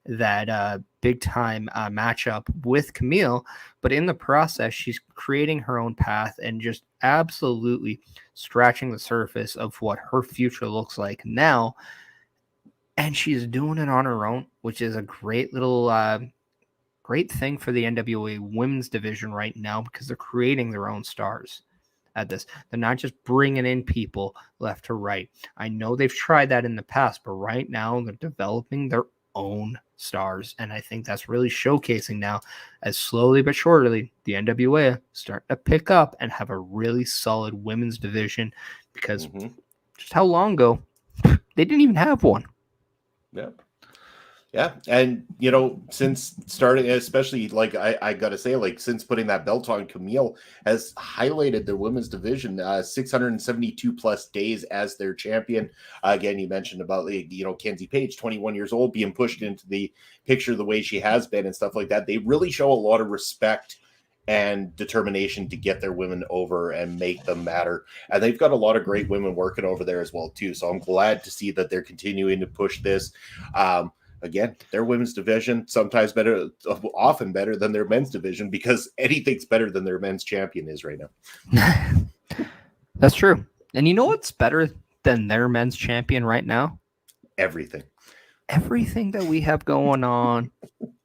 that big time matchup with Camille, but in the process she's creating her own path and just absolutely scratching the surface of what her future looks like now, and she's doing it on her own, which is a great little great thing for the NWA women's division right now, because they're creating their own stars at this. They're not just bringing in people left to right. I know they've tried that in the past, but right now they're developing their own stars, and I think that's really showcasing now, as slowly but surely the NWA start to pick up and have a really solid women's division, because just how long ago they didn't even have one. Yep. Yeah, and since starting, especially like I gotta say, like since putting that belt on, Camille has highlighted their women's division, 672 plus days as their champion. Again, you mentioned about Kenzie Paige, 21 years old, being pushed into the picture the way she has been and stuff like that. They really show a lot of respect and determination to get their women over and make them matter. And they've got a lot of great women working over there as well too. So I'm glad to see that they're continuing to push this. Again, their women's division sometimes better, often better than their men's division, because anything's better than their men's champion is right now. That's true. And you know what's better than their men's champion right now? Everything that we have going on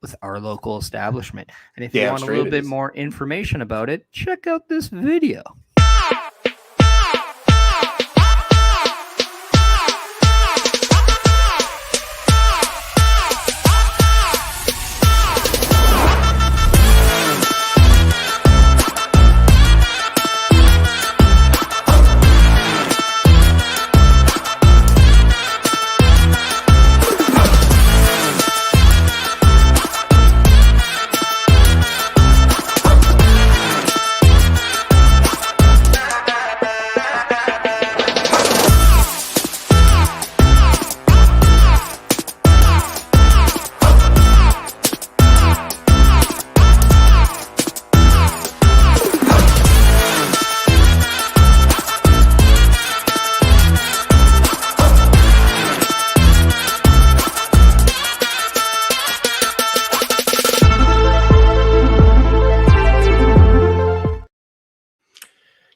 with our local establishment. And if you want a little bit more information about it, check out this video.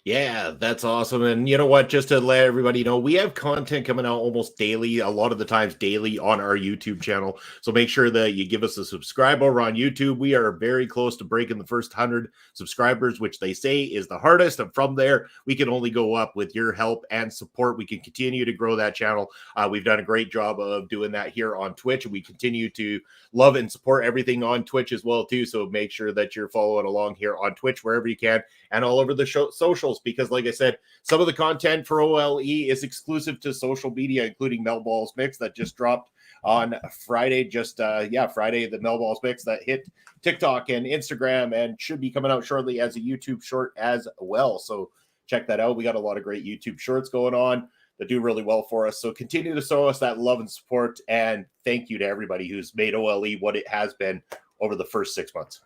Yeah, that's awesome. And you know what? Just to let everybody know, we have content coming out almost daily, a lot of the times daily on our YouTube channel. So make sure that you give us a subscribe over on YouTube. We are very close to breaking the first 100 subscribers, which they say is the hardest. And from there, we can only go up with your help and support. We can continue to grow that channel. We've done a great job of doing that here on Twitch, and we continue to love and support everything on Twitch as well, too. So make sure that you're following along here on Twitch wherever you can and all over the socials, because like I said, some of the content for OLE is exclusive to social media, including Mel Balls Mix that just dropped on Friday. Friday, the Mel Balls Mix that hit TikTok and Instagram and should be coming out shortly as a YouTube short as well. So check that out. We got a lot of great YouTube shorts going on that do really well for us. So continue to show us that love and support. And thank you to everybody who's made OLE what it has been over the first 6 months.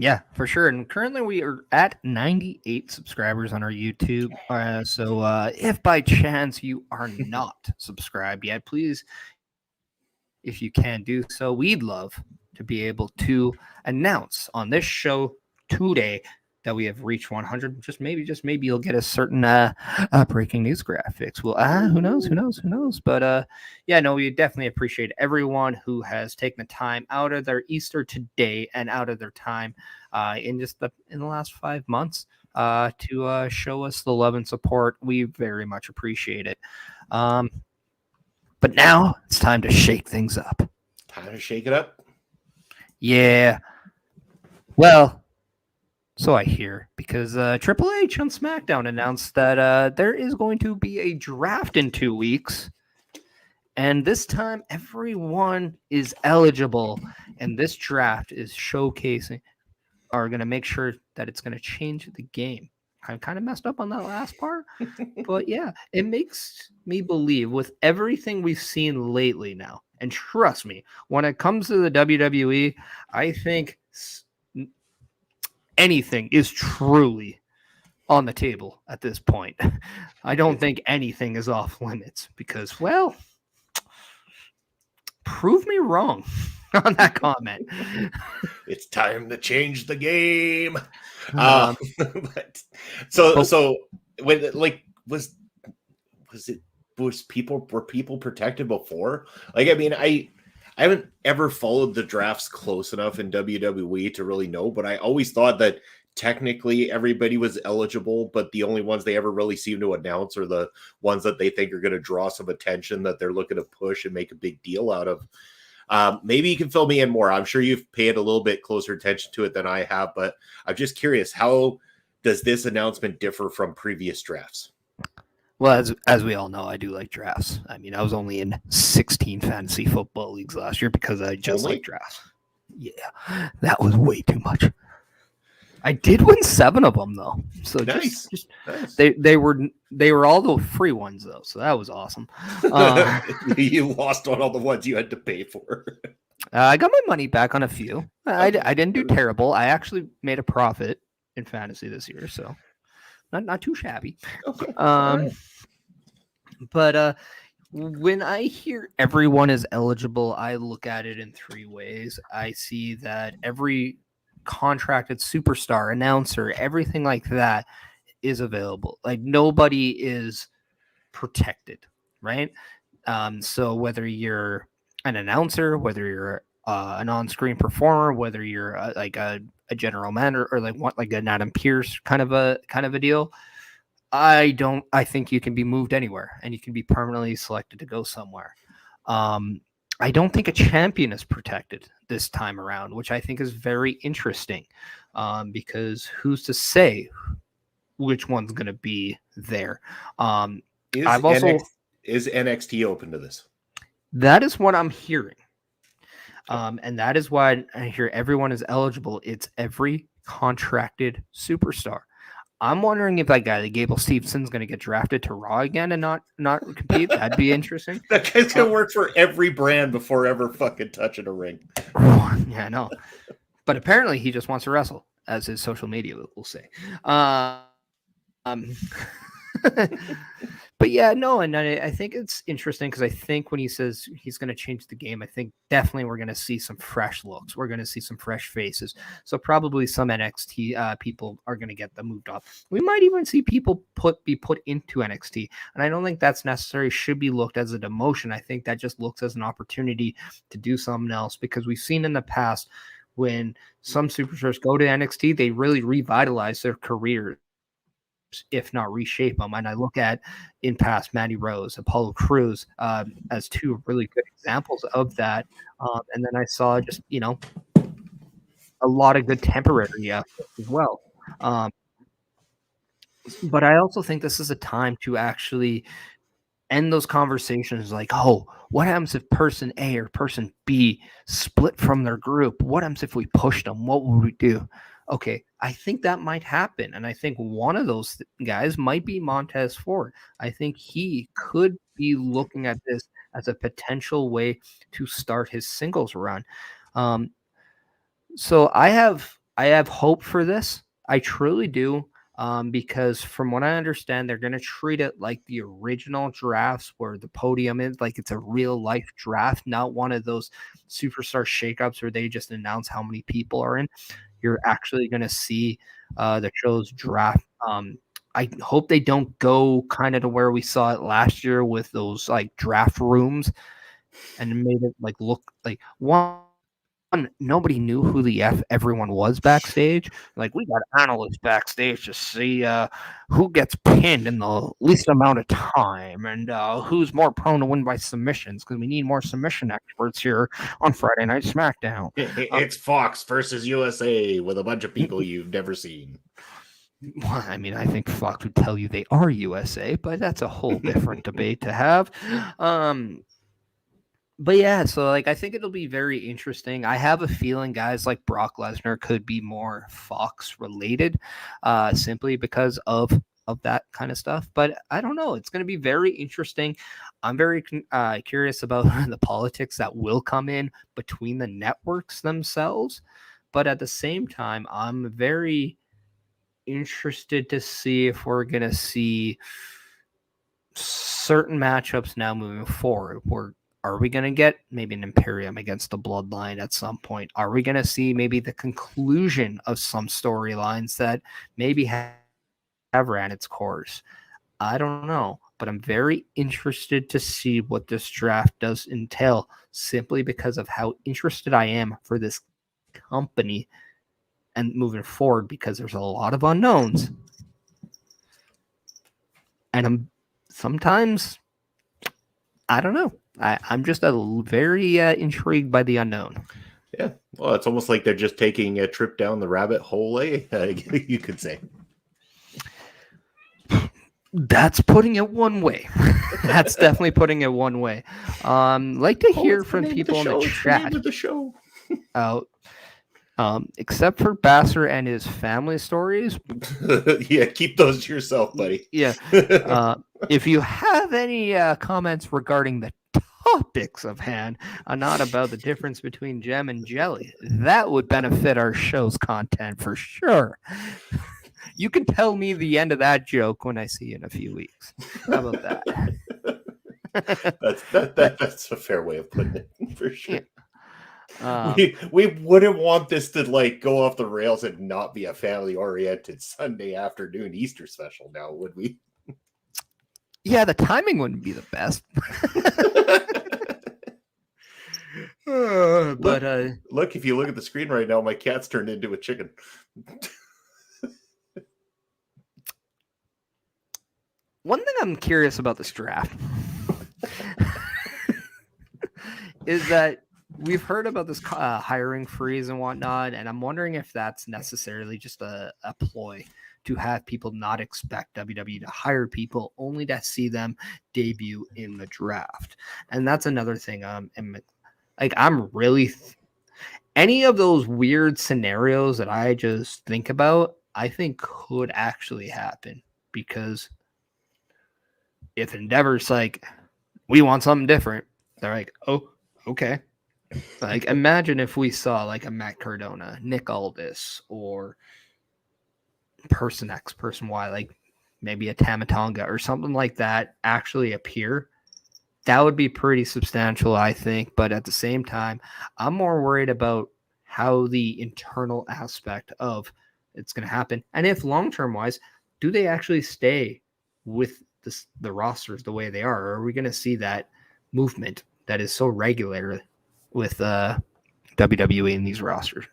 Yeah, for sure. And currently we are at 98 subscribers on our YouTube. So if by chance you are not subscribed yet, please, if you can do so, we'd love to be able to announce on this show today that we have reached 100. Just maybe you'll get a certain breaking news graphics. Well, who knows? But we definitely appreciate everyone who has taken the time out of their Easter today and out of their time in the last 5 months to show us the love and support. We very much appreciate it. But now it's time to shake things up. Time to shake it up? Yeah. Well, so I hear, because Triple H on SmackDown announced that there is going to be a draft in 2 weeks. And this time, everyone is eligible. And this draft is showcasing, are going to make sure that it's going to change the game. I kind of messed up on that last part. But yeah, it makes me believe with everything we've seen lately now. And trust me, when it comes to the WWE, I think anything is truly on the table at this point. I don't think anything is off limits because, well, prove me wrong on that comment. It's time to change the game. So when were people protected before? Like, I mean, I haven't ever followed the drafts close enough in WWE to really know, but I always thought that technically everybody was eligible, but the only ones they ever really seem to announce are the ones that they think are going to draw some attention that they're looking to push and make a big deal out of. Maybe you can fill me in more. I'm sure you've paid a little bit closer attention to it than I have, but I'm just curious, how does this announcement differ from previous drafts? Well, as we all know, I do like drafts. I mean, I was only in 16 fantasy football leagues last year because I just like drafts. Yeah, that was way too much. I did win 7 of them though, so nice. Nice. They were all the free ones though, so that was awesome. You lost on all the ones you had to pay for. I got my money back on a few. I didn't do terrible. I actually made a profit in fantasy this year, so not too shabby. Okay. But when I hear everyone is eligible, I look at it in 3 ways. I see that every contracted superstar, announcer, everything like that is available. Like nobody is protected, right? So whether you're an announcer, whether you're an on-screen performer, whether you're like a general manager or like an Adam Pearce kind of a deal, I think you can be moved anywhere and you can be permanently selected to go somewhere. I don't think a champion is protected this time around, which I think is very interesting, because who's to say which one's going to be there? Is NXT open to this? That is what I'm hearing. And that is why I hear everyone is eligible. It's every contracted superstar. I'm wondering if that guy, the Gable Stevenson's going to get drafted to Raw again and not compete. That'd be interesting. That guy's going to work for every brand before ever fucking touching a ring. Yeah, I know. But apparently he just wants to wrestle, as his social media will say. But yeah, no, and I think it's interesting because I think when he says he's going to change the game, I think definitely we're going to see some fresh looks. We're going to see some fresh faces. So probably some NXT people are going to get them moved up. We might even see people be put into NXT. And I don't think that's necessary, should be looked as a demotion. I think that just looks as an opportunity to do something else, because we've seen in the past when some superstars go to NXT, they really revitalize their careers, if not reshape them. And I look at in past Mandy Rose, Apollo Crews as 2 really good examples of that. And then I saw just, a lot of good temporary as well. But I also think this is a time to actually end those conversations like, oh, what happens if person A or person B split from their group? What happens if we pushed them? What would we do? Okay, I think that might happen. And I think one of those guys might be Montez Ford. I think he could be looking at this as a potential way to start his singles run. So I have hope for this. I truly do. Because from what I understand, they're going to treat it like the original drafts where the podium is like it's a real life draft, not one of those superstar shakeups where they just announce how many people are in. You're actually going to see the show's draft. I hope they don't go kind of to where we saw it last year with those like draft rooms and made it like look like one. Nobody knew who the F everyone was backstage. Like, we got analysts backstage to see who gets pinned in the least amount of time and who's more prone to win by submissions, because we need more submission experts here on Friday Night SmackDown. It's Fox versus USA with a bunch of people you've never seen. Well, I mean, I think Fox would tell you they are USA, but that's a whole different debate to have. But yeah, so like I think it'll be very interesting. I have a feeling guys like Brock Lesnar could be more Fox related, simply because of that kind of stuff. But I don't know. It's going to be very interesting. I'm very curious about the politics that will come in between the networks themselves. But at the same time, I'm very interested to see if we're going to see certain matchups now moving forward. Are we going to get maybe an Imperium against the Bloodline at some point? Are we going to see maybe the conclusion of some storylines that maybe have ran its course? I don't know, but I'm very interested to see what this draft does entail, simply because of how interested I am for this company and moving forward, because there's a lot of unknowns. And sometimes, I don't know. I'm just very intrigued by the unknown. Yeah. Well, it's almost like they're just taking a trip down the rabbit hole, you could say. That's putting it one way. That's definitely putting it one way. Like to hear from people in the chat. The show. Except for Basser and his family stories. Yeah, keep those to yourself, buddy. Yeah. If you have any comments regarding the topics of hand, not about the difference between gem and jelly, that would benefit our show's content for sure. You can tell me the end of that joke when I see you in a few weeks. How about that? That's a fair way of putting it, for sure. Yeah. We wouldn't want this to like go off the rails and not be a family-oriented Sunday afternoon Easter special now, would we? Yeah, the timing wouldn't be the best. Look, if you look at the screen right now, my cat's turned into a chicken. One thing I'm curious about this draft is that we've heard about this hiring freeze and whatnot, and I'm wondering if that's necessarily just a ploy to have people not expect WWE to hire people, only to see them debut in the draft. And that's another thing. I'm really any of those weird scenarios that I just think about, I think could actually happen, because if Endeavor's like, we want something different, they're like, oh, okay. Like, imagine if we saw like a Matt Cardona, Nick Aldis, or person X, person Y, like maybe a Tamatonga or something like that actually appear. That would be pretty substantial, I think. But at the same time, I'm more worried about how the internal aspect of it's going to happen. And if long-term wise, do they actually stay with the rosters the way they are? Or are we going to see that movement that is so regular with WWE in these rosters?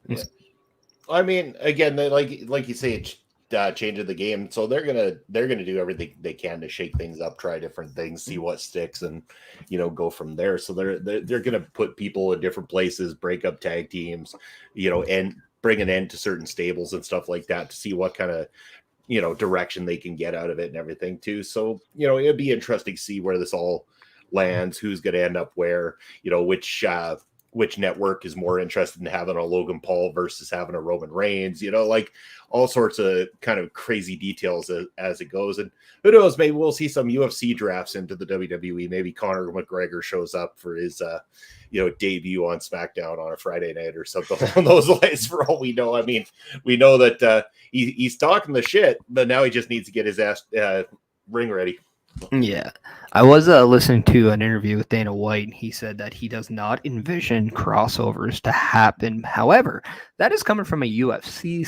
Yeah. I mean, again, like you say, it's changing the game, so they're gonna do everything they can to shake things up, try different things, see what sticks, and go from there. So they're gonna put people in different places, break up tag teams, and bring an end to certain stables and stuff like that to see what kind of direction they can get out of it and everything too. So it'd be interesting to see where this all lands, who's going to end up where, which network is more interested in having a Logan Paul versus having a Roman Reigns, like all sorts of kind of crazy details as it goes. And who knows, maybe we'll see some UFC drafts into the WWE. Maybe Conor McGregor shows up for his debut on SmackDown on a Friday night or something along those lines, for all we know. I mean, we know that he's talking the shit, but now he just needs to get his ass ring ready. Yeah, I was listening to an interview with Dana White, and he said that he does not envision crossovers to happen. However, that is coming from a UFC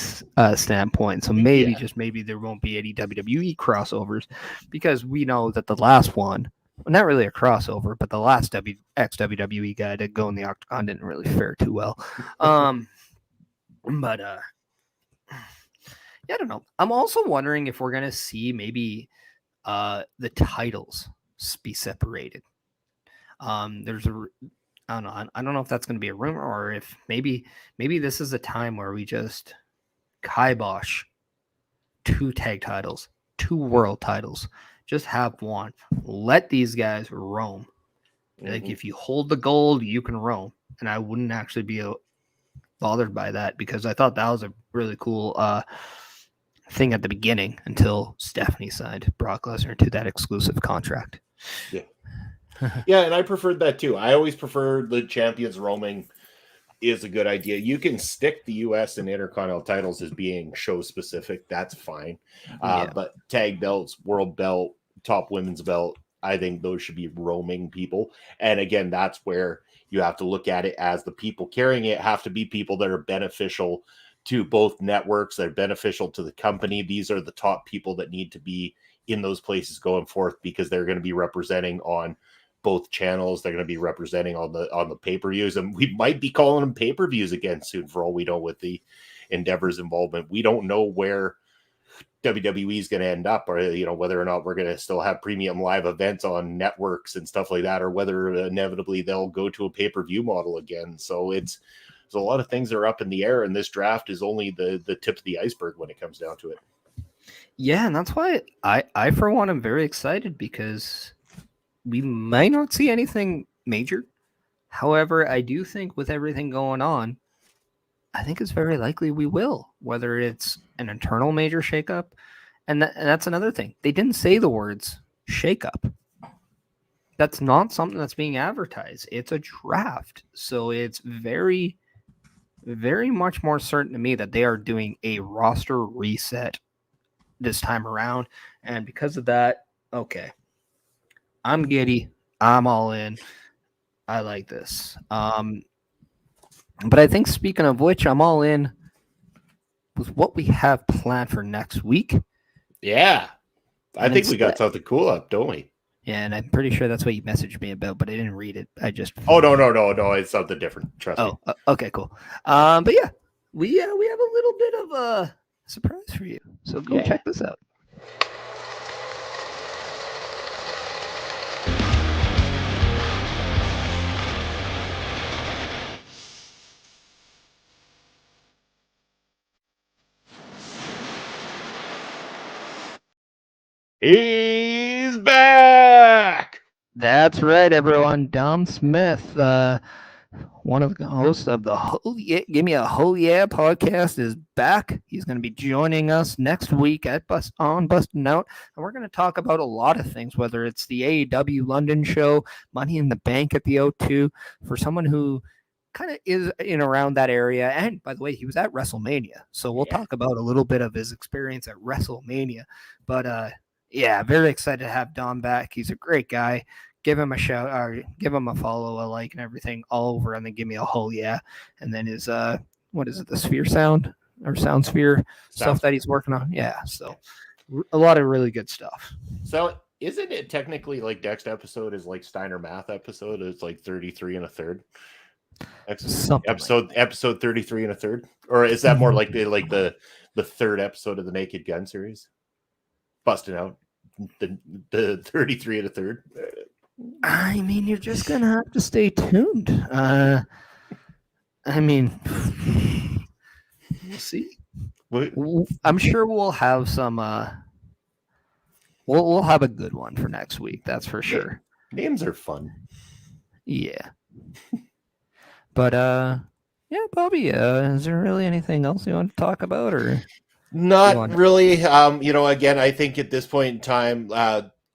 standpoint, so maybe there won't be any WWE crossovers, because we know that the last one, not really a crossover, but the last ex-WWE guy to go in the Octagon didn't really fare too well. But yeah, I don't know. I'm also wondering if we're gonna see maybe the titles be separated. I don't know if that's going to be a rumor, or if maybe this is a time where we just kibosh 2 tag titles, 2 world titles, just have one. Let these guys roam. Mm-hmm. Like, if you hold the gold, you can roam. And I wouldn't actually be bothered by that, because I thought that was a really cool thing at the beginning, until Stephanie signed Brock Lesnar to that exclusive contract. Yeah. Yeah, and I preferred that too. I always prefer the champions roaming is a good idea. You can stick the US and Intercontinental titles as being show specific. That's fine. But tag belts, world belt, top women's belt, I think those should be roaming people. And again, that's where you have to look at it as the people carrying it have to be people that are beneficial to both networks, that are beneficial to the company. These are the top people that need to be in those places going forth, because they're going to be representing on both channels. They're going to be representing on the pay-per-views, and we might be calling them pay-per-views again soon, for all we know, with the Endeavor's involvement. We don't know where WWE is going to end up, or whether or not we're going to still have premium live events on networks and stuff like that, or whether inevitably they'll go to a pay-per-view model again. So there's a lot of things that are up in the air, and this draft is only the tip of the iceberg when it comes down to it. Yeah, and that's why I for one am very excited because we might not see anything major. However, I do think with everything going on, I think it's very likely we will, whether it's an internal major shakeup. And that's another thing. They didn't say the words shakeup. That's not something that's being advertised. It's a draft. So it's very, very much more certain to me that they are doing a roster reset this time around. And because of that, okay, I'm giddy. I'm all in. I like this. But I think speaking of which, I'm all in with what we have planned for next week. Yeah. I And think we got instead- something cool up, don't we? Yeah, and I'm pretty sure that's what you messaged me about, but I didn't read it. I just Oh no. It's something different. Trust me. Okay, cool. But yeah, we have a little bit of a surprise for you. So go check this out. He's back. That's right, everyone. Dom Smith, one of the hosts of the Give Me a Whole Yeah podcast, is back. He's going to be joining us next week at Bustin' Out, and we're going to talk about a lot of things, whether it's the AEW London show, Money in the Bank at the O2, for someone who kind of is in around that area. And by the way, he was at WrestleMania, so we'll talk about a little bit of his experience at WrestleMania. But yeah, very excited to have Dom back. He's a great guy. Give him a shout or give him a follow, a like, and everything all over, and then give me a whole yeah. And then his what is it, the Sphere Sound or Sound Sphere stuff that he's working on? Yeah, so a lot of really good stuff. So isn't it technically like next episode is like Steiner Math episode? It's like 33 and a third. Episode 33 and a third, or is that more like the third episode of the Naked Gun series? Busting out the 33 and a third. I mean, you're just gonna have to stay tuned. I mean, we'll see. I'm sure we'll have some. We'll have a good one for next week. That's for sure. Names are fun. Yeah. But yeah, Bobby. Is there really anything else you want to talk about, or not really? Again, I think at this point in time,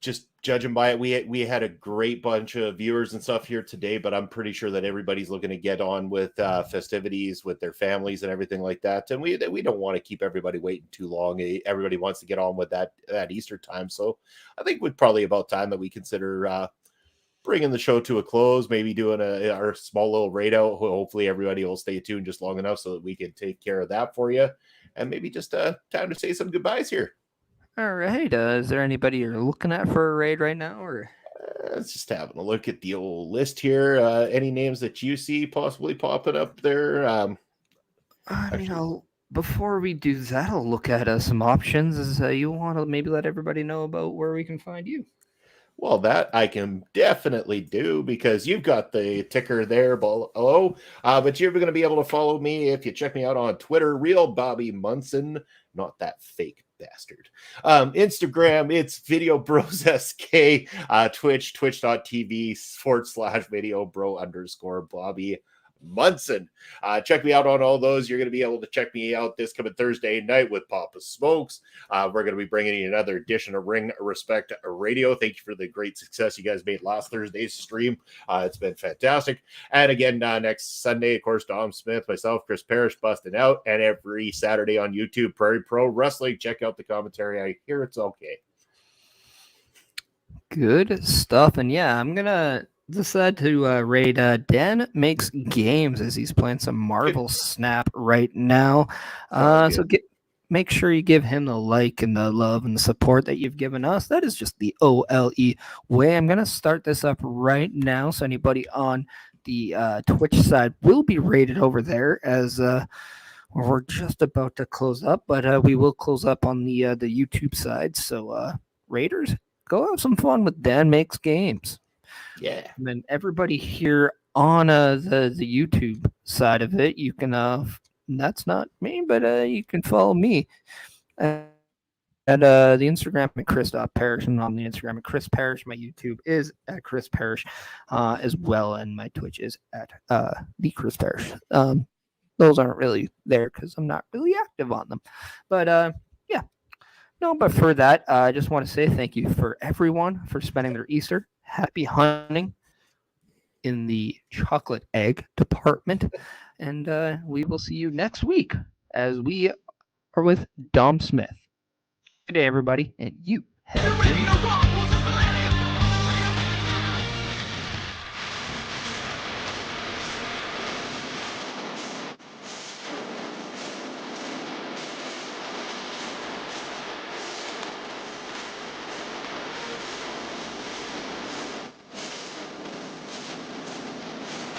just judging by it, we had a great bunch of viewers and stuff here today, but I'm pretty sure that everybody's looking to get on with festivities with their families and everything like that. And we don't want to keep everybody waiting too long. Everybody wants to get on with that Easter time. So I think it's probably about time that we consider bringing the show to a close, maybe doing our small little raid out. Hopefully everybody will stay tuned just long enough so that we can take care of that for you. And maybe just time to say some goodbyes here. All right. Is there anybody you're looking at for a raid right now, or let's just having a look at the old list here. Any names that you see possibly popping up there? Before we do that, I'll look at some options. Is you want to maybe let everybody know about where we can find you? Well, that I can definitely do because you've got the ticker there below. But you're going to be able to follow me if you check me out on Twitter, Real Bobby Munson, not that fake bastard. Instagram, it's Video Bros SK. Twitch, twitch.tv/Video Bro _Bobby Munson. Check me out on all those. You're going to be able to check me out this coming Thursday night with Papa Smokes. We're going to be bringing you another edition of Ring Respect Radio. Thank you for the great success you guys made last Thursday's stream. It's been fantastic. And again, next Sunday, of course, Dom Smith, myself, Chris Parrish, busting out. And every Saturday on YouTube, Prairie Pro Wrestling. Check out the commentary. I hear it's okay. Good stuff. And yeah, I'm going to decide to raid Dan Makes Games as he's playing some Marvel Snap right now. Make sure you give him the like and the love and the support that you've given us. That is just the OLE way. I'm going to start this up right now. So anybody on the Twitch side will be rated over there as we're just about to close up, but we will close up on the YouTube side. So raiders, go have some fun with Dan Makes Games. Yeah. And then everybody here on the YouTube side of it, you can that's not me, but you can follow me the Instagram at Chris.Parrish, and on the Instagram at Chris Parrish. My YouTube is at Chris Parrish as well, and my Twitch is at the Chris Parrish. Those aren't really there because I'm not really active on them. But yeah. No, but for that, I just want to say thank you for everyone for spending their Easter. Happy hunting in the chocolate egg department. And we will see you next week as we are with Dom Smith. Good day, everybody, and you have been